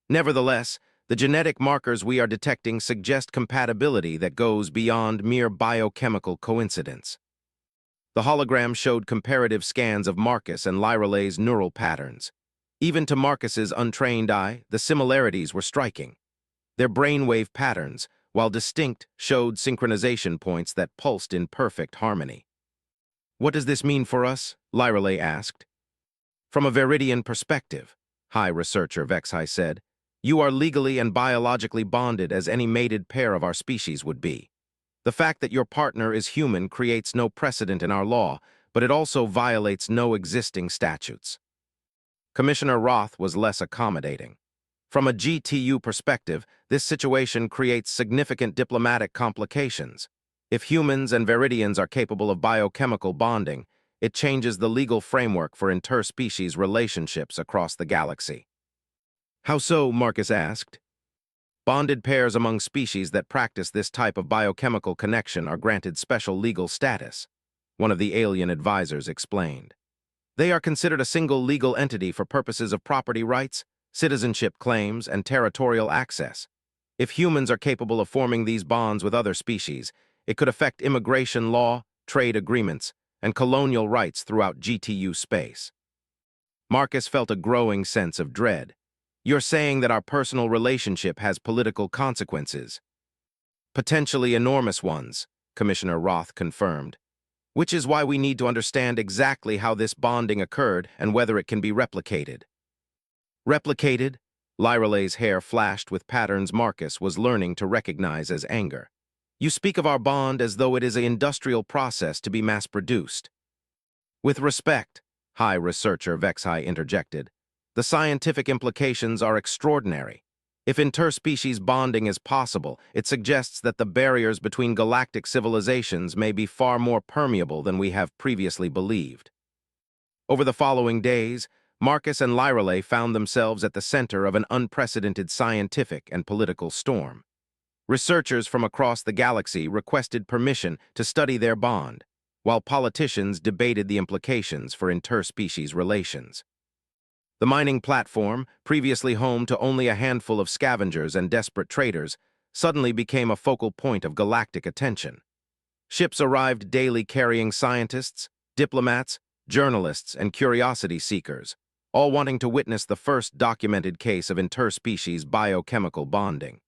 Nevertheless, the genetic markers we are detecting suggest compatibility that goes beyond mere biochemical coincidence. The hologram showed comparative scans of Marcus and Lyreley's neural patterns. Even to Marcus's untrained eye, the similarities were striking. Their brainwave patterns, while distinct, showed synchronization points that pulsed in perfect harmony. What does this mean for us? Lyreley asked. From a Viridian perspective, High Researcher Vexhai said, you are legally and biologically bonded as any mated pair of our species would be. The fact that your partner is human creates no precedent in our law, but it also violates no existing statutes. Commissioner Roth was less accommodating. From a GTU perspective, this situation creates significant diplomatic complications. If humans and Viridians are capable of biochemical bonding, it changes the legal framework for interspecies relationships across the galaxy. How so? Marcus asked. Bonded pairs among species that practice this type of biochemical connection are granted special legal status. one of the alien advisors explained. They are considered a single legal entity for purposes of property rights, citizenship claims, and territorial access. If humans are capable of forming these bonds with other species, it could affect immigration law, trade agreements, and colonial rights throughout GTU space. Marcus felt a growing sense of dread. You're saying that our personal relationship has political consequences. Potentially enormous ones, Commissioner Roth confirmed. Which is why we need to understand exactly how this bonding occurred and whether it can be replicated. Replicated? Lyralay's hair flashed with patterns Marcus was learning to recognize as anger. You speak of our bond as though it is an industrial process to be mass-produced. With respect, High Researcher Vexhai interjected, the scientific implications are extraordinary. If interspecies bonding is possible, it suggests that the barriers between galactic civilizations may be far more permeable than we have previously believed. Over the following days, Marcus and Lyralay found themselves at the center of an unprecedented scientific and political storm. Researchers from across the galaxy requested permission to study their bond, while politicians debated the implications for interspecies relations. The mining platform, previously home to only a handful of scavengers and desperate traders, suddenly became a focal point of galactic attention. Ships arrived daily carrying scientists, diplomats, journalists, and curiosity seekers, all wanting to witness the first documented case of interspecies biochemical bonding.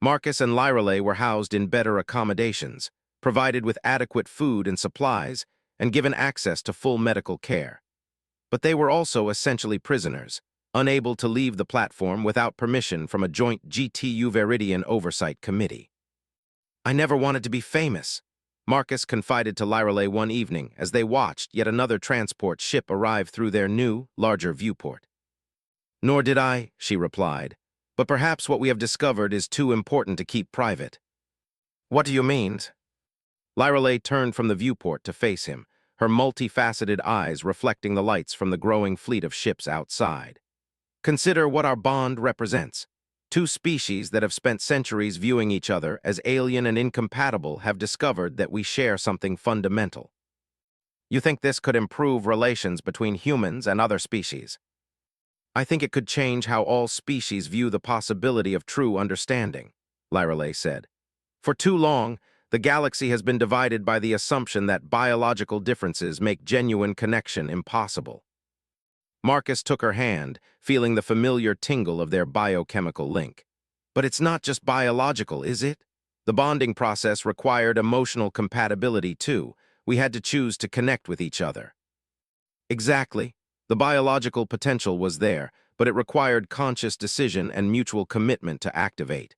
Marcus and Lyralay were housed in better accommodations, provided with adequate food and supplies, and given access to full medical care. But they were also essentially prisoners, unable to leave the platform without permission from a joint GTU Veridian Oversight Committee. I never wanted to be famous, Marcus confided to Lyralay one evening as they watched yet another transport ship arrive through their new, larger viewport. Nor did I, she replied, but perhaps what we have discovered is too important to keep private. What do you mean? Lyralay turned from the viewport to face him, her multifaceted eyes reflecting the lights from the growing fleet of ships outside. Consider what our bond represents. Two species that have spent centuries viewing each other as alien and incompatible have discovered that we share something fundamental. You think this could improve relations between humans and other species? I think it could change how all species view the possibility of true understanding, Lyralay said. For too long, the galaxy has been divided by the assumption that biological differences make genuine connection impossible. Marcus took her hand, feeling the familiar tingle of their biochemical link. But it's not just biological, is it? The bonding process required emotional compatibility too. We had to choose to connect with each other. Exactly. The biological potential was there, but it required conscious decision and mutual commitment to activate.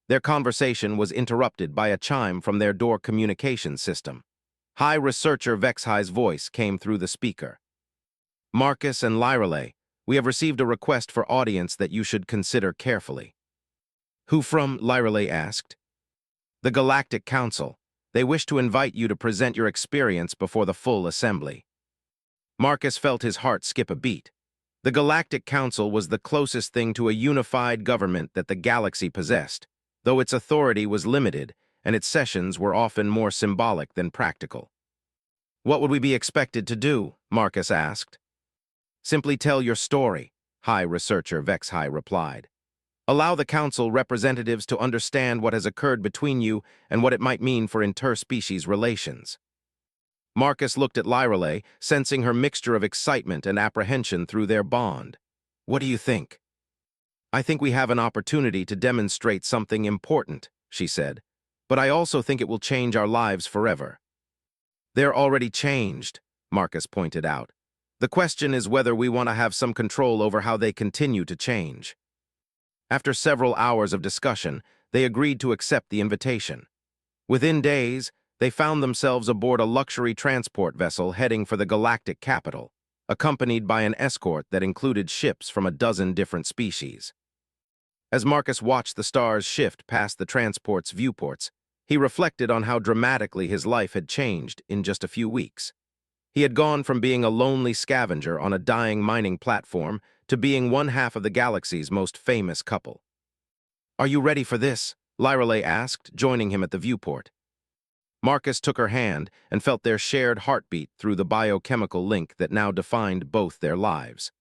Their conversation was interrupted by a chime from their door communication system. High Researcher Vexhai's voice came through the speaker. Marcus and Lyralay, we have received a request for audience that you should consider carefully. Who from? Lyralay asked. The Galactic Council. They wish to invite you to present your experience before the full assembly. Marcus felt his heart skip a beat. The Galactic Council was the closest thing to a unified government that the galaxy possessed, though its authority was limited and its sessions were often more symbolic than practical. What would we be expected to do? Marcus asked. Simply tell your story, High Researcher Vexhai replied. Allow the Council representatives to understand what has occurred between you and what it might mean for interspecies relations. Marcus looked at Lyralay, sensing her mixture of excitement and apprehension through their bond. What do you think? I think we have an opportunity to demonstrate something important, she said, but I also think it will change our lives forever. They're already changed, Marcus pointed out. The question is whether we want to have some control over how they continue to change. After several hours of discussion, they agreed to accept the invitation. Within days, they found themselves aboard a luxury transport vessel heading for the galactic capital, accompanied by an escort that included ships from a dozen different species. As Marcus watched the stars shift past the transport's viewports, he reflected on how dramatically his life had changed in just a few weeks. He had gone from being a lonely scavenger on a dying mining platform to being one half of the galaxy's most famous couple. Are you ready for this? Lyralay asked, joining him at the viewport. Marcus took her hand and felt their shared heartbeat through the biochemical link that now defined both their lives.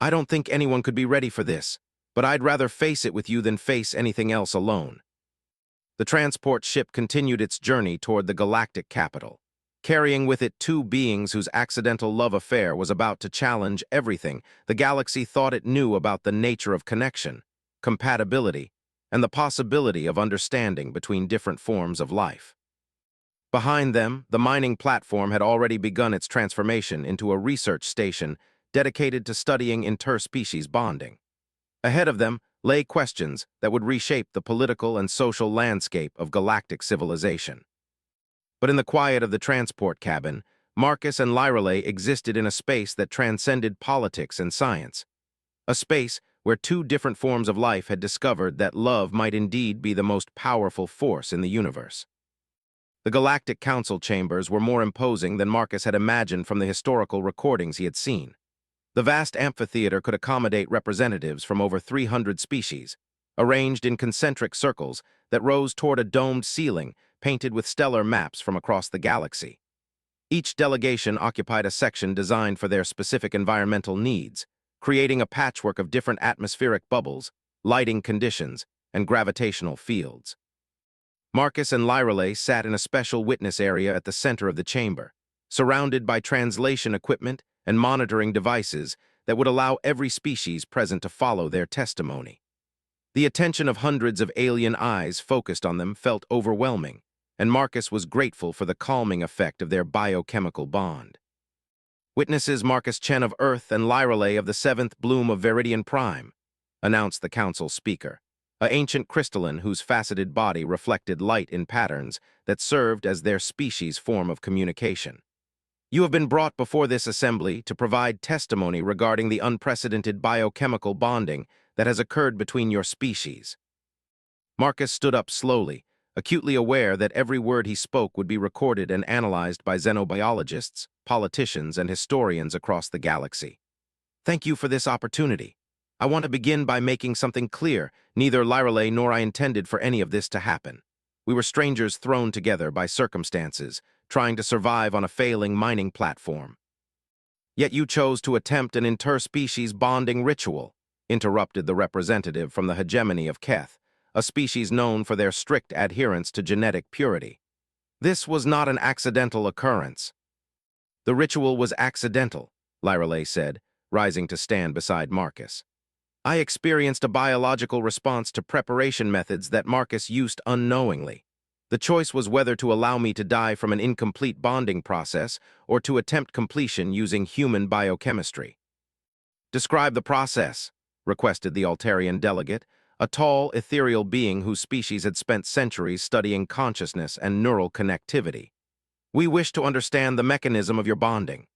I don't think anyone could be ready for this, but I'd rather face it with you than face anything else alone. The transport ship continued its journey toward the galactic capital, carrying with it two beings whose accidental love affair was about to challenge everything the galaxy thought it knew about the nature of connection, compatibility, and the possibility of understanding between different forms of life. Behind them, the mining platform had already begun its transformation into a research station dedicated to studying interspecies bonding. Ahead of them lay questions that would reshape the political and social landscape of galactic civilization. But in the quiet of the transport cabin, Marcus and Lyrale existed in a space that transcended politics and science, a space where two different forms of life had discovered that love might indeed be the most powerful force in the universe. The Galactic Council chambers were more imposing than Marcus had imagined from the historical recordings he had seen. The vast amphitheater could accommodate representatives from over 300 species, arranged in concentric circles that rose toward a domed ceiling painted with stellar maps from across the galaxy. Each delegation occupied a section designed for their specific environmental needs, creating a patchwork of different atmospheric bubbles, lighting conditions, and gravitational fields. Marcus and Lyrale sat in a special witness area at the center of the chamber, surrounded by translation equipment and monitoring devices that would allow every species present to follow their testimony. The attention of hundreds of alien eyes focused on them felt overwhelming, and Marcus was grateful for the calming effect of their biochemical bond. Witnesses Marcus Chen of Earth and Lyrale of the 7th Bloom of Viridian Prime, announced the council speaker, an ancient crystalline whose faceted body reflected light in patterns that served as their species' form of communication. You have been brought before this assembly to provide testimony regarding the unprecedented biochemical bonding that has occurred between your species. Marcus stood up slowly, acutely aware that every word he spoke would be recorded and analyzed by xenobiologists, politicians, and historians across the galaxy. Thank you for this opportunity. I want to begin by making something clear. Neither Lyrale nor I intended for any of this to happen. We were strangers thrown together by circumstances, trying to survive on a failing mining platform. Yet you chose to attempt an interspecies bonding ritual, interrupted the representative from the hegemony of Keth, a species known for their strict adherence to genetic purity. This was not an accidental occurrence. The ritual was accidental, Lyrale said, rising to stand beside Marcus. I experienced a biological response to preparation methods that Marcus used unknowingly. The choice was whether to allow me to die from an incomplete bonding process or to attempt completion using human biochemistry. Describe the process, requested the Altarian delegate, a tall, ethereal being whose species had spent centuries studying consciousness and neural connectivity. We wish to understand the mechanism of your bonding.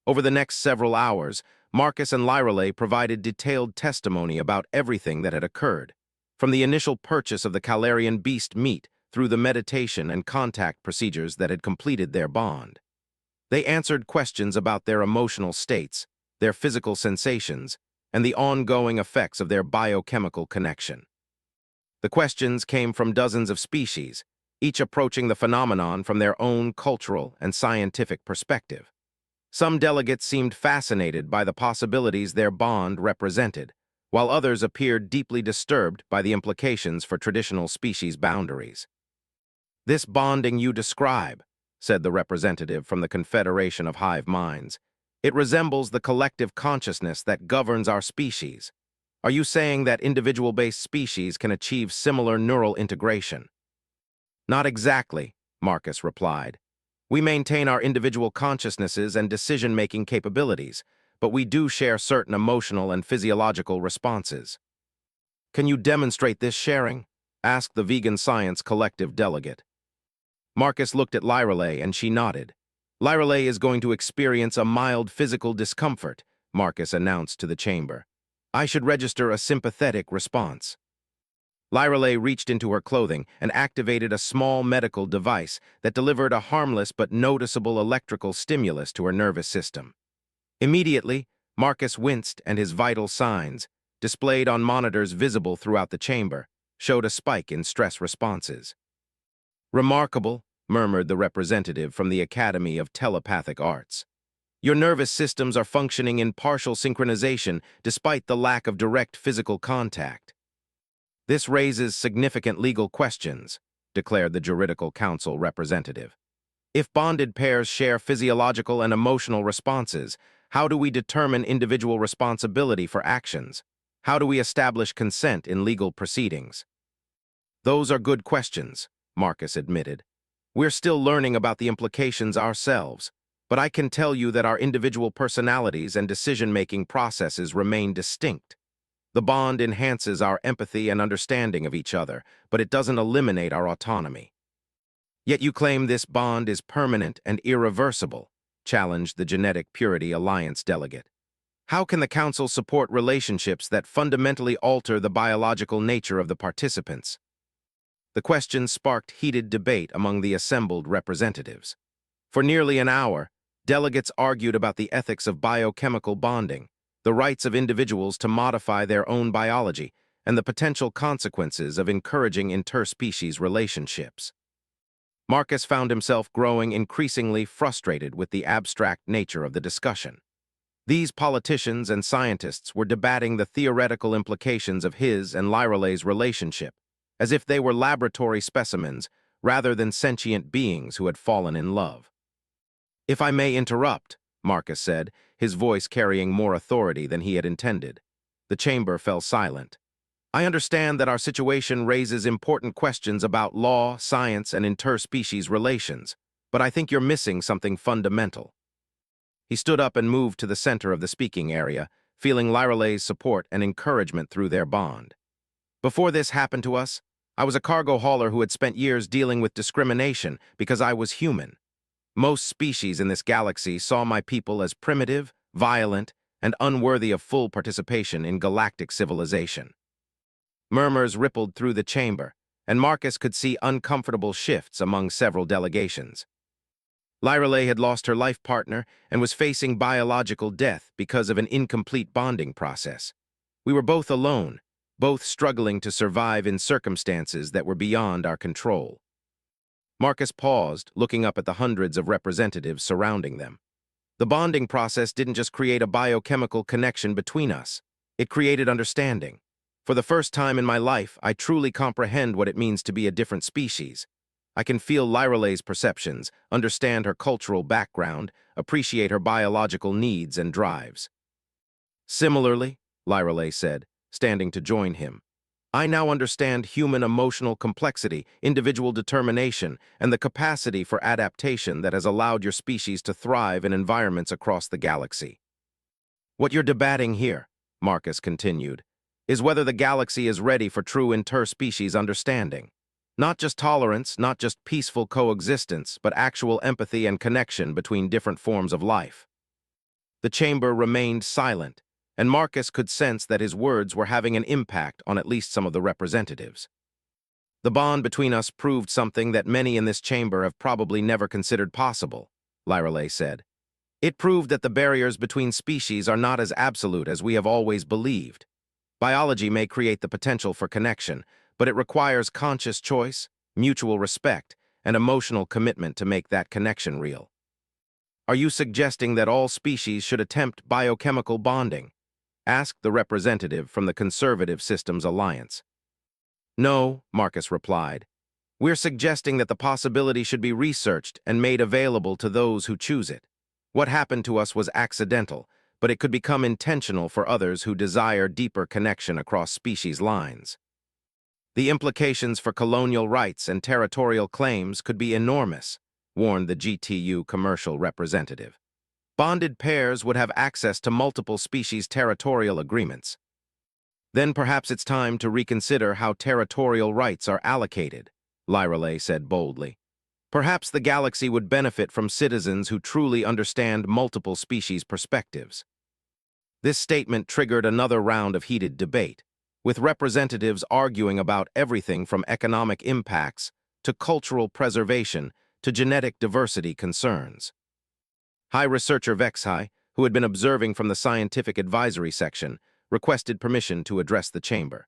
Over the next several hours, Marcus and Lyrale provided detailed testimony about everything that had occurred, from the initial purchase of the Calarian beast meat through the meditation and contact procedures that had completed their bond. They answered questions about their emotional states, their physical sensations, and the ongoing effects of their biochemical connection. The questions came from dozens of species, each approaching the phenomenon from their own cultural and scientific perspective. Some delegates seemed fascinated by the possibilities their bond represented, while others appeared deeply disturbed by the implications for traditional species boundaries. This bonding you describe, said the representative from the Confederation of Hive Minds, it resembles the collective consciousness that governs our species. Are you saying that individual-based species can achieve similar neural integration? Not exactly, Marcus replied. We maintain our individual consciousnesses and decision-making capabilities, but we do share certain emotional and physiological responses. Can you demonstrate this sharing? Asked the Vegan Science Collective delegate. Marcus looked at Lyrale and she nodded. Lyrale is going to experience a mild physical discomfort, Marcus announced to the chamber. I should register a sympathetic response. Lyrale reached into her clothing and activated a small medical device that delivered a harmless but noticeable electrical stimulus to her nervous system. Immediately, Marcus winced and his vital signs, displayed on monitors visible throughout the chamber, showed a spike in stress responses. Remarkable, murmured the representative from the Academy of Telepathic Arts. Your nervous systems are functioning in partial synchronization despite the lack of direct physical contact. This raises significant legal questions, declared the Juridical Council representative. If bonded pairs share physiological and emotional responses, how do we determine individual responsibility for actions? How do we establish consent in legal proceedings? Those are good questions, Marcus admitted. We're still learning about the implications ourselves, but I can tell you that our individual personalities and decision-making processes remain distinct. The bond enhances our empathy and understanding of each other, but it doesn't eliminate our autonomy. Yet you claim this bond is permanent and irreversible, challenged the Genetic Purity Alliance delegate. How can the Council support relationships that fundamentally alter the biological nature of the participants? The question sparked heated debate among the assembled representatives. For nearly an hour, delegates argued about the ethics of biochemical bonding, the rights of individuals to modify their own biology, and the potential consequences of encouraging interspecies relationships. Marcus found himself growing increasingly frustrated with the abstract nature of the discussion. These politicians and scientists were debating the theoretical implications of his and Lyrale's relationship, as if they were laboratory specimens rather than sentient beings who had fallen in love. If I may interrupt, Marcus said, his voice carrying more authority than he had intended. The chamber fell silent. I understand that our situation raises important questions about law, science, and interspecies relations, but I think you're missing something fundamental. He stood up and moved to the center of the speaking area, feeling Lyrale's support and encouragement through their bond. Before this happened to us, I was a cargo hauler who had spent years dealing with discrimination because I was human. Most species in this galaxy saw my people as primitive, violent, and unworthy of full participation in galactic civilization. Murmurs rippled through the chamber, and Marcus could see uncomfortable shifts among several delegations. Lyrale had lost her life partner and was facing biological death because of an incomplete bonding process. We were both alone, both struggling to survive in circumstances that were beyond our control. Marcus paused, looking up at the hundreds of representatives surrounding them. The bonding process didn't just create a biochemical connection between us. It created understanding. For the first time in my life, I truly comprehend what it means to be a different species. I can feel Lyrale's perceptions, understand her cultural background, appreciate her biological needs and drives. Similarly, Lyrale said, standing to join him, I now understand human emotional complexity, individual determination, and the capacity for adaptation that has allowed your species to thrive in environments across the galaxy. What you're debating here, Marcus continued, is whether the galaxy is ready for true interspecies understanding. Not just tolerance, not just peaceful coexistence, but actual empathy and connection between different forms of life. The chamber remained silent, and Marcus could sense that his words were having an impact on at least some of the representatives. The bond between us proved something that many in this chamber have probably never considered possible, Lyrale said. It proved that the barriers between species are not as absolute as we have always believed. Biology may create the potential for connection, but it requires conscious choice, mutual respect, and emotional commitment to make that connection real. Are you suggesting that all species should attempt biochemical bonding? Asked the representative from the Conservative Systems Alliance. No, Marcus replied. We're suggesting that the possibility should be researched and made available to those who choose it. What happened to us was accidental, but it could become intentional for others who desire deeper connection across species lines. The implications for colonial rights and territorial claims could be enormous, warned the GTU commercial representative. Bonded pairs would have access to multiple species territorial agreements. Then perhaps it's time to reconsider how territorial rights are allocated, Lyrale said boldly. Perhaps the galaxy would benefit from citizens who truly understand multiple species perspectives. This statement triggered another round of heated debate, with representatives arguing about everything from economic impacts to cultural preservation to genetic diversity concerns. High Researcher Vexhai, who had been observing from the scientific advisory section, requested permission to address the chamber.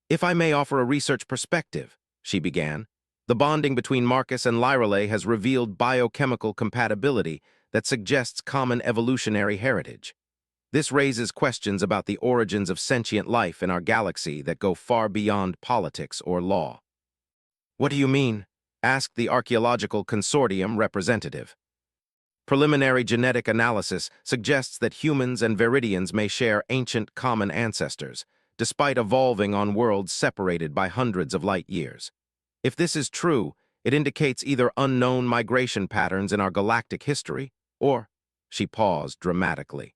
If I may offer a research perspective, she began. The bonding between Marcus and Lyrale has revealed biochemical compatibility that suggests common evolutionary heritage. This raises questions about the origins of sentient life in our galaxy that go far beyond politics or law. "What do you mean?" asked the Archaeological Consortium representative. "Preliminary genetic analysis suggests that humans and Viridians may share ancient common ancestors, despite evolving on worlds separated by hundreds of light years. If this is true, it indicates either unknown migration patterns in our galactic history, or—" She paused dramatically.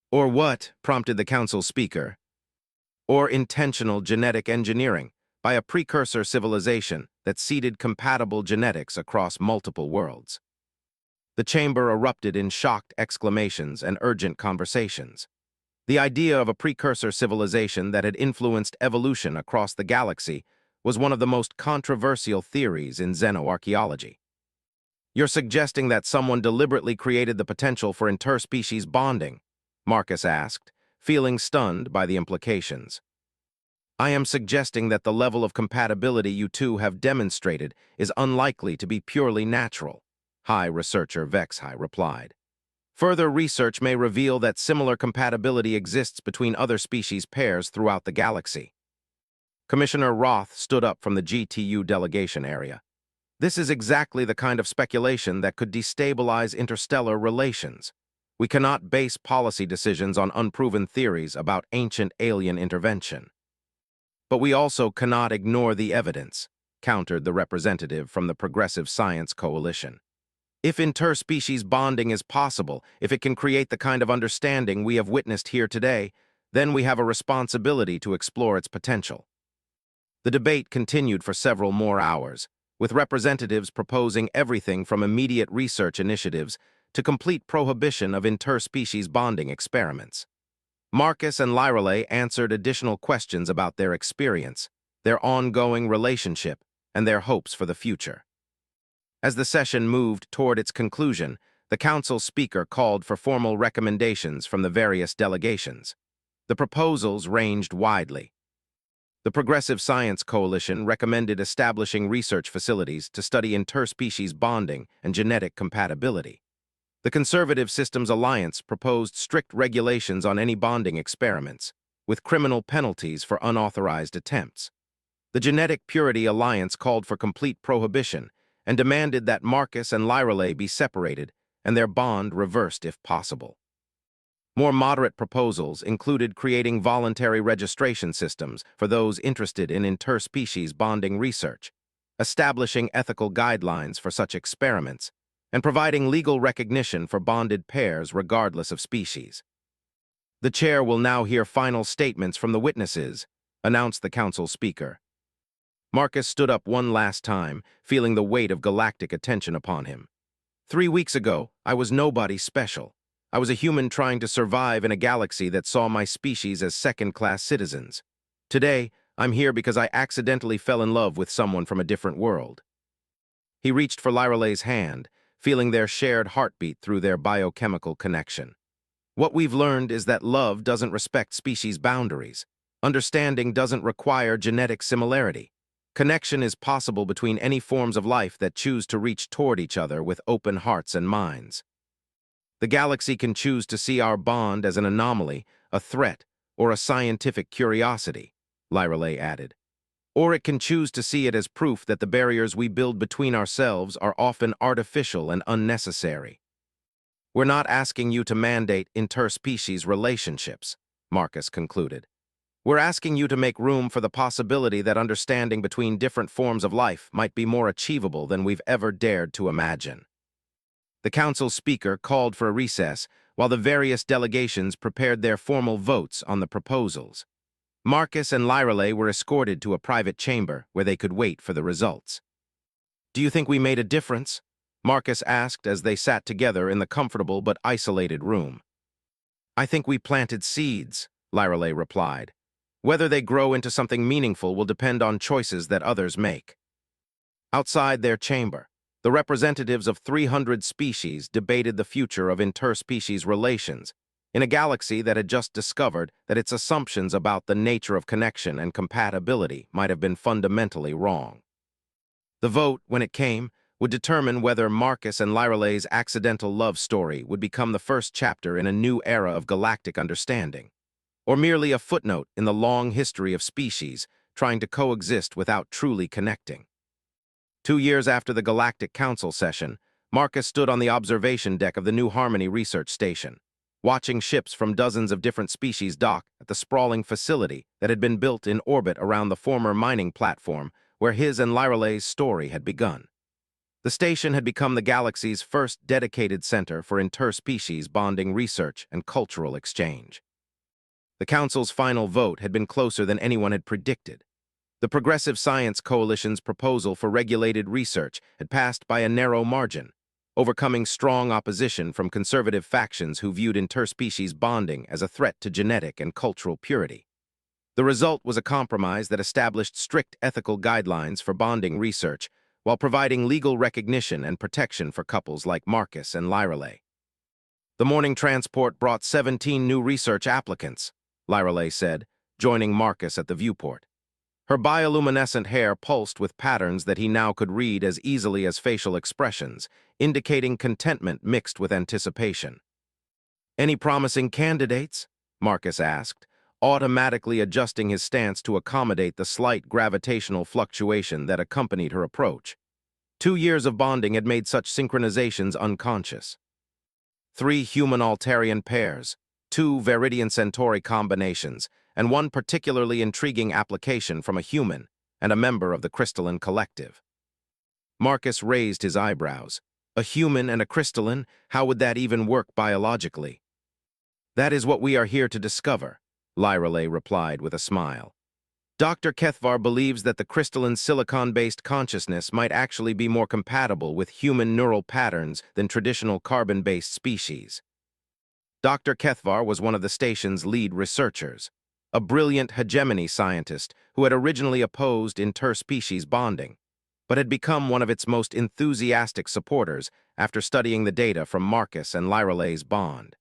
"Or what?" prompted the council speaker. "Or intentional genetic engineering by a precursor civilization that seeded compatible genetics across multiple worlds." The chamber erupted in shocked exclamations and urgent conversations. The idea of a precursor civilization that had influenced evolution across the galaxy was one of the most controversial theories in xenoarchaeology. "You're suggesting that someone deliberately created the potential for interspecies bonding?" Marcus asked, feeling stunned by the implications. "I am suggesting that the level of compatibility you two have demonstrated is unlikely to be purely natural," High Researcher Vexhigh replied. "Further research may reveal that similar compatibility exists between other species pairs throughout the galaxy." Commissioner Roth stood up from the GTU delegation area. "This is exactly the kind of speculation that could destabilize interstellar relations. We cannot base policy decisions on unproven theories about ancient alien intervention." "But we also cannot ignore the evidence," countered the representative from the Progressive Science Coalition. "If interspecies bonding is possible, if it can create the kind of understanding we have witnessed here today, then we have a responsibility to explore its potential." The debate continued for several more hours, with representatives proposing everything from immediate research initiatives to complete prohibition of interspecies bonding experiments. Marcus and Lyrale answered additional questions about their experience, their ongoing relationship, and their hopes for the future. As the session moved toward its conclusion, the council speaker called for formal recommendations from the various delegations. The proposals ranged widely. The Progressive Science Coalition recommended establishing research facilities to study interspecies bonding and genetic compatibility. The Conservative Systems Alliance proposed strict regulations on any bonding experiments, with criminal penalties for unauthorized attempts. The Genetic Purity Alliance called for complete prohibition and demanded that Marcus and Lyrale be separated and their bond reversed if possible. More moderate proposals included creating voluntary registration systems for those interested in interspecies bonding research, establishing ethical guidelines for such experiments, and providing legal recognition for bonded pairs regardless of species. "The chair will now hear final statements from the witnesses," announced the council speaker. Marcus stood up one last time, feeling the weight of galactic attention upon him. "3 weeks ago, I was nobody special. I was a human trying to survive in a galaxy that saw my species as second-class citizens. Today, I'm here because I accidentally fell in love with someone from a different world." He reached for Lyrale's hand, feeling their shared heartbeat through their biochemical connection. "What we've learned is that love doesn't respect species boundaries. Understanding doesn't require genetic similarity. Connection is possible between any forms of life that choose to reach toward each other with open hearts and minds. The galaxy can choose to see our bond as an anomaly, a threat, or a scientific curiosity," Lyrale added. "Or it can choose to see it as proof that the barriers we build between ourselves are often artificial and unnecessary." "We're not asking you to mandate interspecies relationships," Marcus concluded. "We're asking you to make room for the possibility that understanding between different forms of life might be more achievable than we've ever dared to imagine." The council speaker called for a recess while the various delegations prepared their formal votes on the proposals. Marcus and Lyrale were escorted to a private chamber where they could wait for the results. "Do you think we made a difference?" Marcus asked as they sat together in the comfortable but isolated room. "I think we planted seeds," Lyrale replied. "Whether they grow into something meaningful will depend on choices that others make." Outside their chamber, the representatives of 300 species debated the future of interspecies relations in a galaxy that had just discovered that its assumptions about the nature of connection and compatibility might have been fundamentally wrong. The vote, when it came, would determine whether Marcus and Lyralay's accidental love story would become the first chapter in a new era of galactic understanding, or merely a footnote in the long history of species trying to coexist without truly connecting. 2 years after the Galactic Council session, Marcus stood on the observation deck of the New Harmony research station, watching ships from dozens of different species dock at the sprawling facility that had been built in orbit around the former mining platform where his and Lyralay's story had begun. The station had become the galaxy's first dedicated center for interspecies bonding research and cultural exchange. The Council's final vote had been closer than anyone had predicted. The Progressive Science Coalition's proposal for regulated research had passed by a narrow margin, overcoming strong opposition from conservative factions who viewed interspecies bonding as a threat to genetic and cultural purity. The result was a compromise that established strict ethical guidelines for bonding research while providing legal recognition and protection for couples like Marcus and Lyralay. The morning transport brought 17 new research applicants, Lyralay said, joining Marcus at the viewport. Her bioluminescent hair pulsed with patterns that he now could read as easily as facial expressions, indicating contentment mixed with anticipation. "Any promising candidates?" Marcus asked, automatically adjusting his stance to accommodate the slight gravitational fluctuation that accompanied her approach. 2 years of bonding had made such synchronizations unconscious. 3 human-Altarian pairs, 2 Veridian Centauri combinations, and 1 particularly intriguing application from a human and a member of the crystalline collective. Marcus raised his eyebrows. A human and a crystalline? How would that even work biologically? "That is what we are here to discover," Lyralay replied with a smile. "Dr. Kethvar believes that the crystalline silicon-based consciousness might actually be more compatible with human neural patterns than traditional carbon-based species." Dr. Kethvar was one of the station's lead researchers, a brilliant hegemony scientist who had originally opposed interspecies bonding, but had become one of its most enthusiastic supporters after studying the data from Marcus and Lyralay's bond.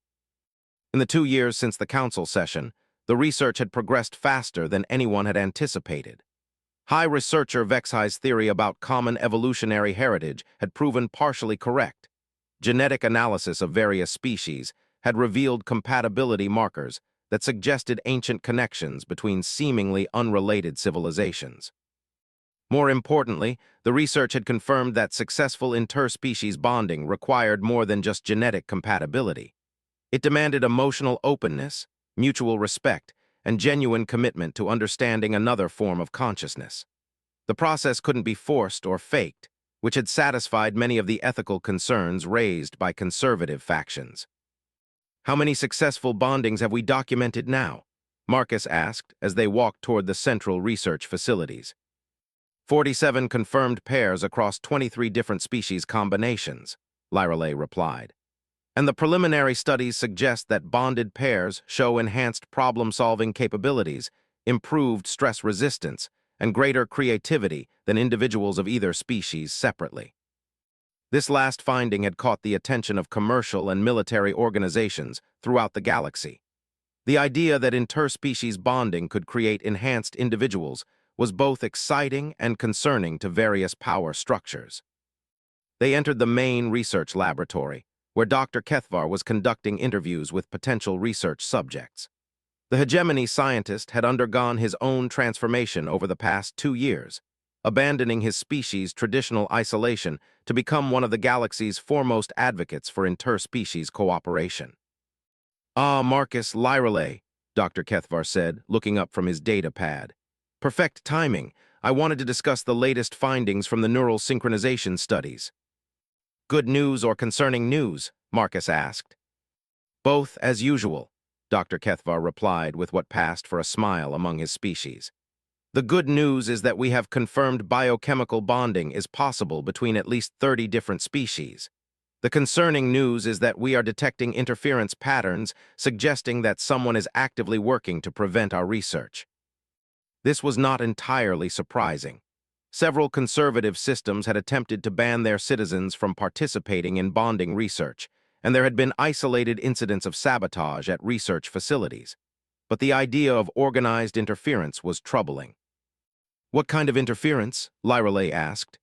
In the 2 years since the council session, the research had progressed faster than anyone had anticipated. High researcher Vexhi's theory about common evolutionary heritage had proven partially correct. Genetic analysis of various species had revealed compatibility markers that suggested ancient connections between seemingly unrelated civilizations. More importantly, the research had confirmed that successful interspecies bonding required more than just genetic compatibility. It demanded emotional openness, mutual respect, and genuine commitment to understanding another form of consciousness. The process couldn't be forced or faked, which had satisfied many of the ethical concerns raised by conservative factions. "How many successful bondings have we documented now?" Marcus asked as they walked toward the central research facilities. 47 confirmed pairs across 23 different species combinations, Lyralay replied. And the preliminary studies suggest that bonded pairs show enhanced problem-solving capabilities, improved stress resistance, and greater creativity than individuals of either species separately. This last finding had caught the attention of commercial and military organizations throughout the galaxy. The idea that interspecies bonding could create enhanced individuals was both exciting and concerning to various power structures. They entered the main research laboratory, where Dr. Kethvar was conducting interviews with potential research subjects. The hegemony scientist had undergone his own transformation over the past 2 years, abandoning his species' traditional isolation to become one of the galaxy's foremost advocates for interspecies cooperation. "Ah, Marcus Lyralay," Dr. Kethvar said, looking up from his data pad. "Perfect timing. I wanted to discuss the latest findings from the neural synchronization studies." "Good news or concerning news?" Marcus asked. "Both as usual," Dr. Kethvar replied with what passed for a smile among his species. "The good news is that we have confirmed biochemical bonding is possible between at least 30 different species. The concerning news is that we are detecting interference patterns suggesting that someone is actively working to prevent our research." This was not entirely surprising. Several conservative systems had attempted to ban their citizens from participating in bonding research, and there had been isolated incidents of sabotage at research facilities. But the idea of organized interference was troubling. "What kind of interference?" Lyralay asked.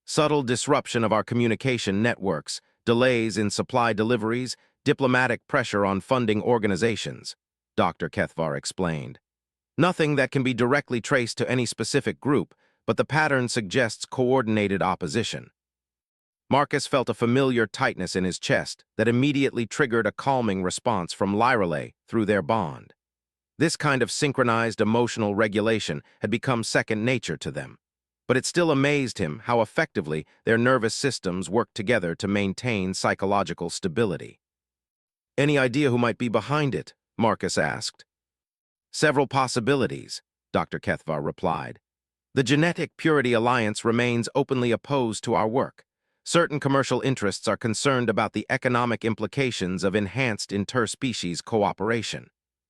Subtle disruption of our communication networks, delays in supply deliveries, diplomatic pressure on funding organizations, Dr. Kethvar explained. Nothing that can be directly traced to any specific group, but the pattern suggests coordinated opposition. Marcus felt a familiar tightness in his chest that immediately triggered a calming response from Lyreley through their bond. This kind of synchronized emotional regulation had become second nature to them, but it still amazed him how effectively their nervous systems worked together to maintain psychological stability. "Any idea who might be behind it?" Marcus asked. "Several possibilities," Dr. Kethvar replied. "The Genetic Purity Alliance remains openly opposed to our work. Certain commercial interests are concerned about the economic implications of enhanced interspecies cooperation.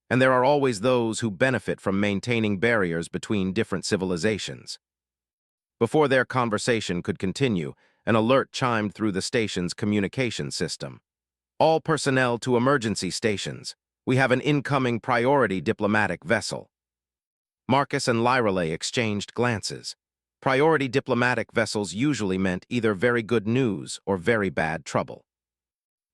And there are always those who benefit from maintaining barriers between different civilizations." Before their conversation could continue, an alert chimed through the station's communication system. "All personnel to emergency stations. We have an incoming priority diplomatic vessel." Marcus and Lyreley exchanged glances. Priority diplomatic vessels usually meant either very good news or very bad trouble.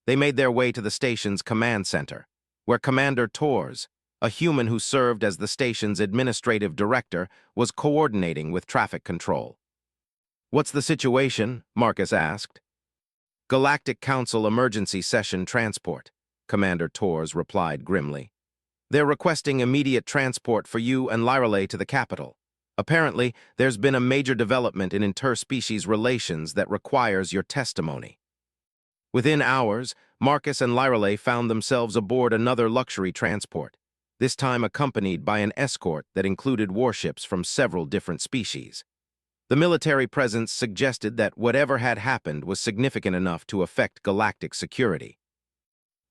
They made their way to the station's command center, where Commander Torres, a human who served as the station's administrative director, was coordinating with traffic control. "What's the situation?" Marcus asked. "Galactic Council Emergency Session Transport," Commander Torres replied grimly. "They're requesting immediate transport for you and Lyreley to the capital. Apparently, there's been a major development in interspecies relations that requires your testimony." Within hours, Marcus and Lyreley found themselves aboard another luxury transport, this time accompanied by an escort that included warships from several different species. The military presence suggested that whatever had happened was significant enough to affect galactic security.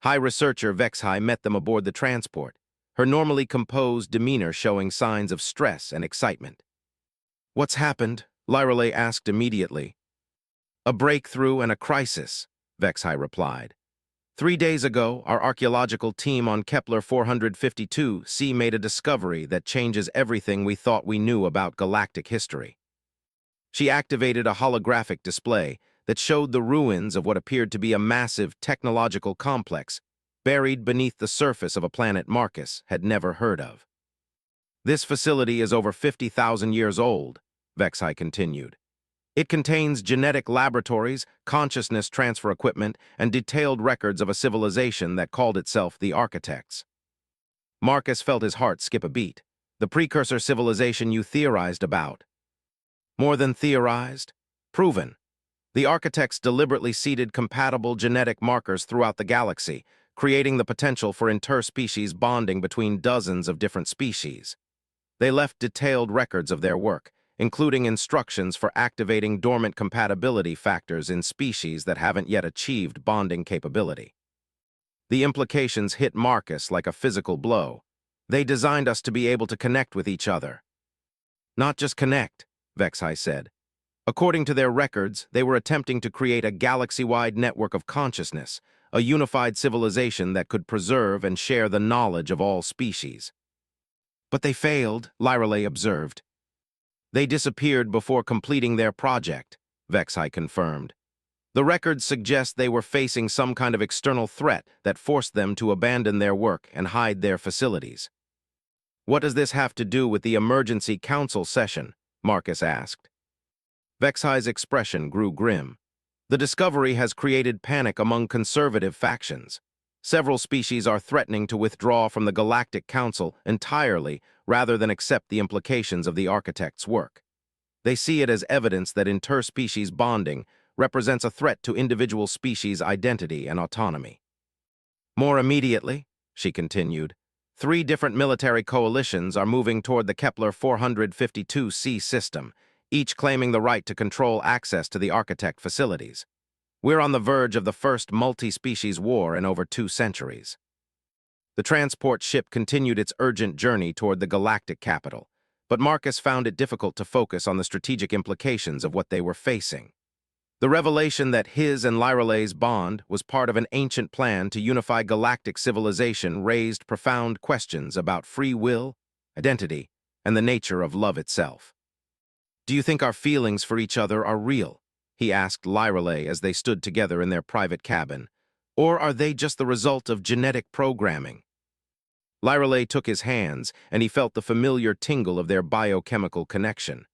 High Researcher Vexhai met them aboard the transport, her normally composed demeanor showing signs of stress and excitement. "What's happened?" Lyreley asked immediately. "A breakthrough and a crisis," Vexhai replied. 3 days ago, our archaeological team on Kepler 452c made a discovery that changes everything we thought we knew about galactic history. She activated a holographic display that showed the ruins of what appeared to be a massive technological complex buried beneath the surface of a planet Marcus had never heard of. "This facility is over 50,000 years old," Vexhai continued. "It contains genetic laboratories, consciousness transfer equipment, and detailed records of a civilization that called itself the Architects." Marcus felt his heart skip a beat. "The precursor civilization you theorized about." "More than theorized? Proven. The Architects deliberately seeded compatible genetic markers throughout the galaxy, creating the potential for interspecies bonding between dozens of different species. They left detailed records of their work, including instructions for activating dormant compatibility factors in species that haven't yet achieved bonding capability." The implications hit Marcus like a physical blow. "They designed us to be able to connect with each other." "Not just connect," Vexhai said. "According to their records, they were attempting to create a galaxy-wide network of consciousness, a unified civilization that could preserve and share the knowledge of all species." "But they failed," Lyreley observed. "They disappeared before completing their project," Vexhai confirmed. "The records suggest they were facing some kind of external threat that forced them to abandon their work and hide their facilities." "What does this have to do with the emergency council session?" Marcus asked. Vexhai's expression grew grim. "The discovery has created panic among conservative factions. Several species are threatening to withdraw from the Galactic Council entirely rather than accept the implications of the Architect's work. They see it as evidence that interspecies bonding represents a threat to individual species' identity and autonomy." "More immediately," she continued, 3 different military coalitions are moving toward the Kepler 452c system, each claiming the right to control access to the Architect facilities. We're on the verge of the first multi-species war in over 2 centuries. The transport ship continued its urgent journey toward the galactic capital, but Marcus found it difficult to focus on the strategic implications of what they were facing. The revelation that his and Lyreley's bond was part of an ancient plan to unify galactic civilization raised profound questions about free will, identity, and the nature of love itself. "Do you think our feelings for each other are real?" he asked Lyreley as they stood together in their private cabin. Or are they just the result of genetic programming? Lyreley took his hands, and he felt the familiar tingle of their biochemical connection.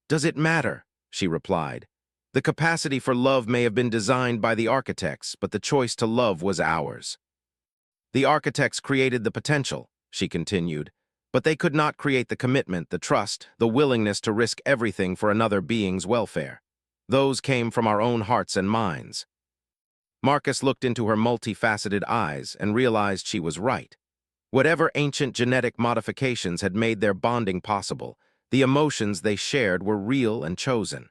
Does it matter? She replied. The capacity for love may have been designed by the architects, but the choice to love was ours. The architects created the potential, she continued, but they could not create the commitment, the trust, the willingness to risk everything for another being's welfare. Those came from our own hearts and minds. Marcus looked into her multifaceted eyes and realized she was right. Whatever ancient genetic modifications had made their bonding possible, the emotions they shared were real and chosen.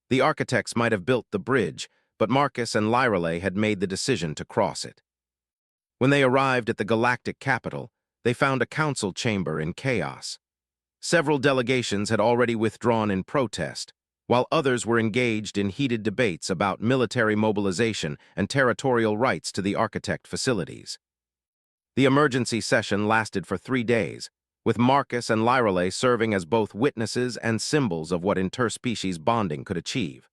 The architects might have built the bridge, but Marcus and Lyreley had made the decision to cross it. When they arrived at the galactic capital, they found a council chamber in chaos. Several delegations had already withdrawn in protest, while others were engaged in heated debates about military mobilization and territorial rights to the architect facilities. The emergency session lasted for 3 days, with Marcus and Lyreley serving as both witnesses and symbols of what interspecies bonding could achieve.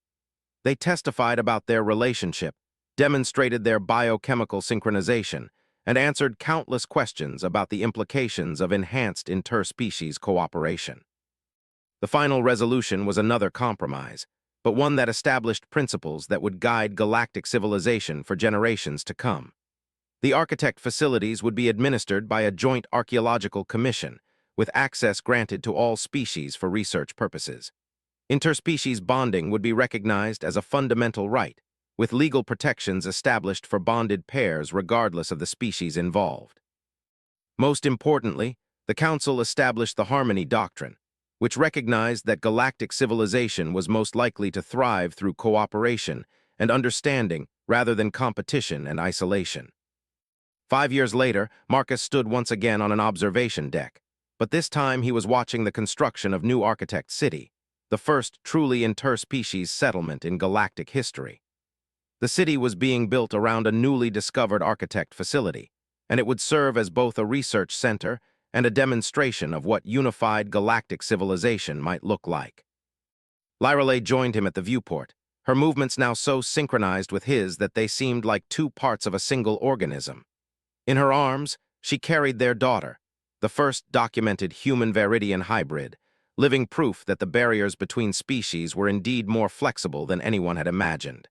They testified about their relationship, demonstrated their biochemical synchronization, and answered countless questions about the implications of enhanced interspecies cooperation. The final resolution was another compromise, but one that established principles that would guide galactic civilization for generations to come. The architect facilities would be administered by a joint archaeological commission, with access granted to all species for research purposes. Interspecies bonding would be recognized as a fundamental right, with legal protections established for bonded pairs regardless of the species involved. Most importantly, the Council established the Harmony Doctrine, which recognized that galactic civilization was most likely to thrive through cooperation and understanding rather than competition and isolation. 5 years later, Marcus stood once again on an observation deck, but this time he was watching the construction of New Architect City, the first truly interspecies settlement in galactic history. The city was being built around a newly discovered architect facility, and it would serve as both a research center and a demonstration of what unified galactic civilization might look like. Lyreley joined him at the viewport, her movements now so synchronized with his that they seemed like two parts of a single organism. In her arms, she carried their daughter, the first documented human Veridian hybrid, living proof that the barriers between species were indeed more flexible than anyone had imagined.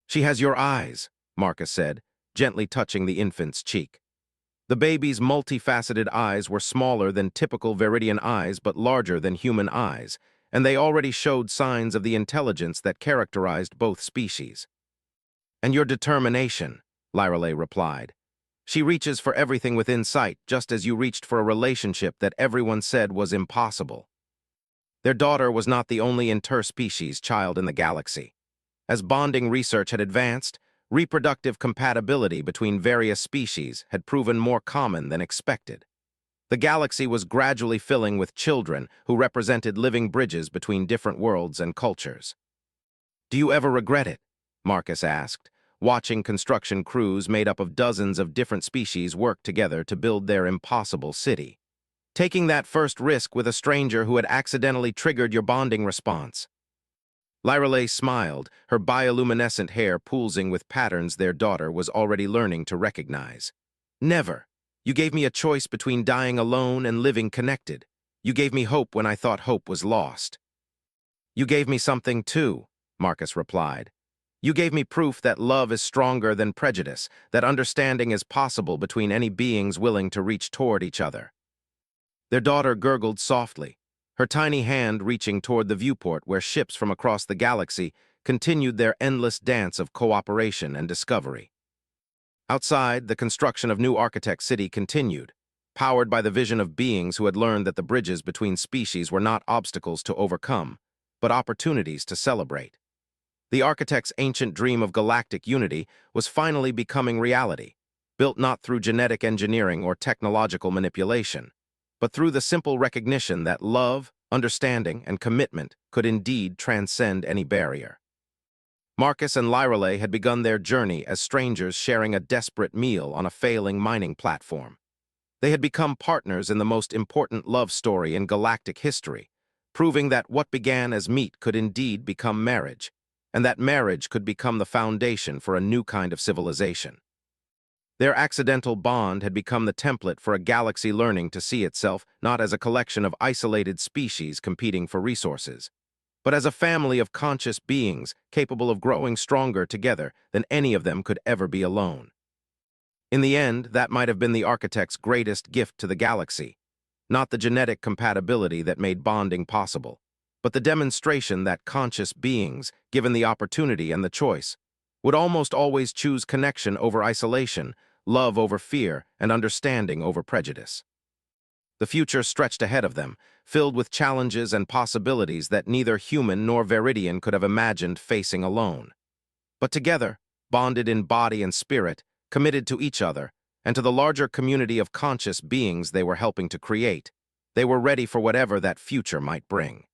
She has your eyes, Marcus said, gently touching the infant's cheek. The baby's multifaceted eyes were smaller than typical Veridian eyes but larger than human eyes, and they already showed signs of the intelligence that characterized both species. And your determination, Lyreley replied. She reaches for everything within sight, just as you reached for a relationship that everyone said was impossible. Their daughter was not the only interspecies child in the galaxy. As bonding research had advanced, reproductive compatibility between various species had proven more common than expected. The galaxy was gradually filling with children who represented living bridges between different worlds and cultures. Do you ever regret it? Marcus asked, watching construction crews made up of dozens of different species work together to build their impossible city. Taking that first risk with a stranger who had accidentally triggered your bonding response. Lyreley smiled, her bioluminescent hair pulsing with patterns their daughter was already learning to recognize. Never. You gave me a choice between dying alone and living connected. You gave me hope when I thought hope was lost. You gave me something too, Marcus replied. You gave me proof that love is stronger than prejudice, that understanding is possible between any beings willing to reach toward each other. Their daughter gurgled softly, her tiny hand reaching toward the viewport where ships from across the galaxy continued their endless dance of cooperation and discovery. Outside, the construction of New Architect City continued, powered by the vision of beings who had learned that the bridges between species were not obstacles to overcome, but opportunities to celebrate. The architect's ancient dream of galactic unity was finally becoming reality, built not through genetic engineering or technological manipulation, but through the simple recognition that love, understanding, and commitment could indeed transcend any barrier. Marcus and Lyreley had begun their journey as strangers sharing a desperate meal on a failing mining platform. They had become partners in the most important love story in galactic history, proving that what began as meet could indeed become marriage. and that marriage could become the foundation for a new kind of civilization. Their accidental bond had become the template for a galaxy learning to see itself not as a collection of isolated species competing for resources, but as a family of conscious beings capable of growing stronger together than any of them could ever be alone. In the end, that might have been the architect's greatest gift to the galaxy, not the genetic compatibility that made bonding possible, but the demonstration that conscious beings, given the opportunity and the choice, would almost always choose connection over isolation, love over fear, and understanding over prejudice. The future stretched ahead of them, filled with challenges and possibilities that neither human nor Veridian could have imagined facing alone. But together, bonded in body and spirit, committed to each other, and to the larger community of conscious beings they were helping to create, they were ready for whatever that future might bring.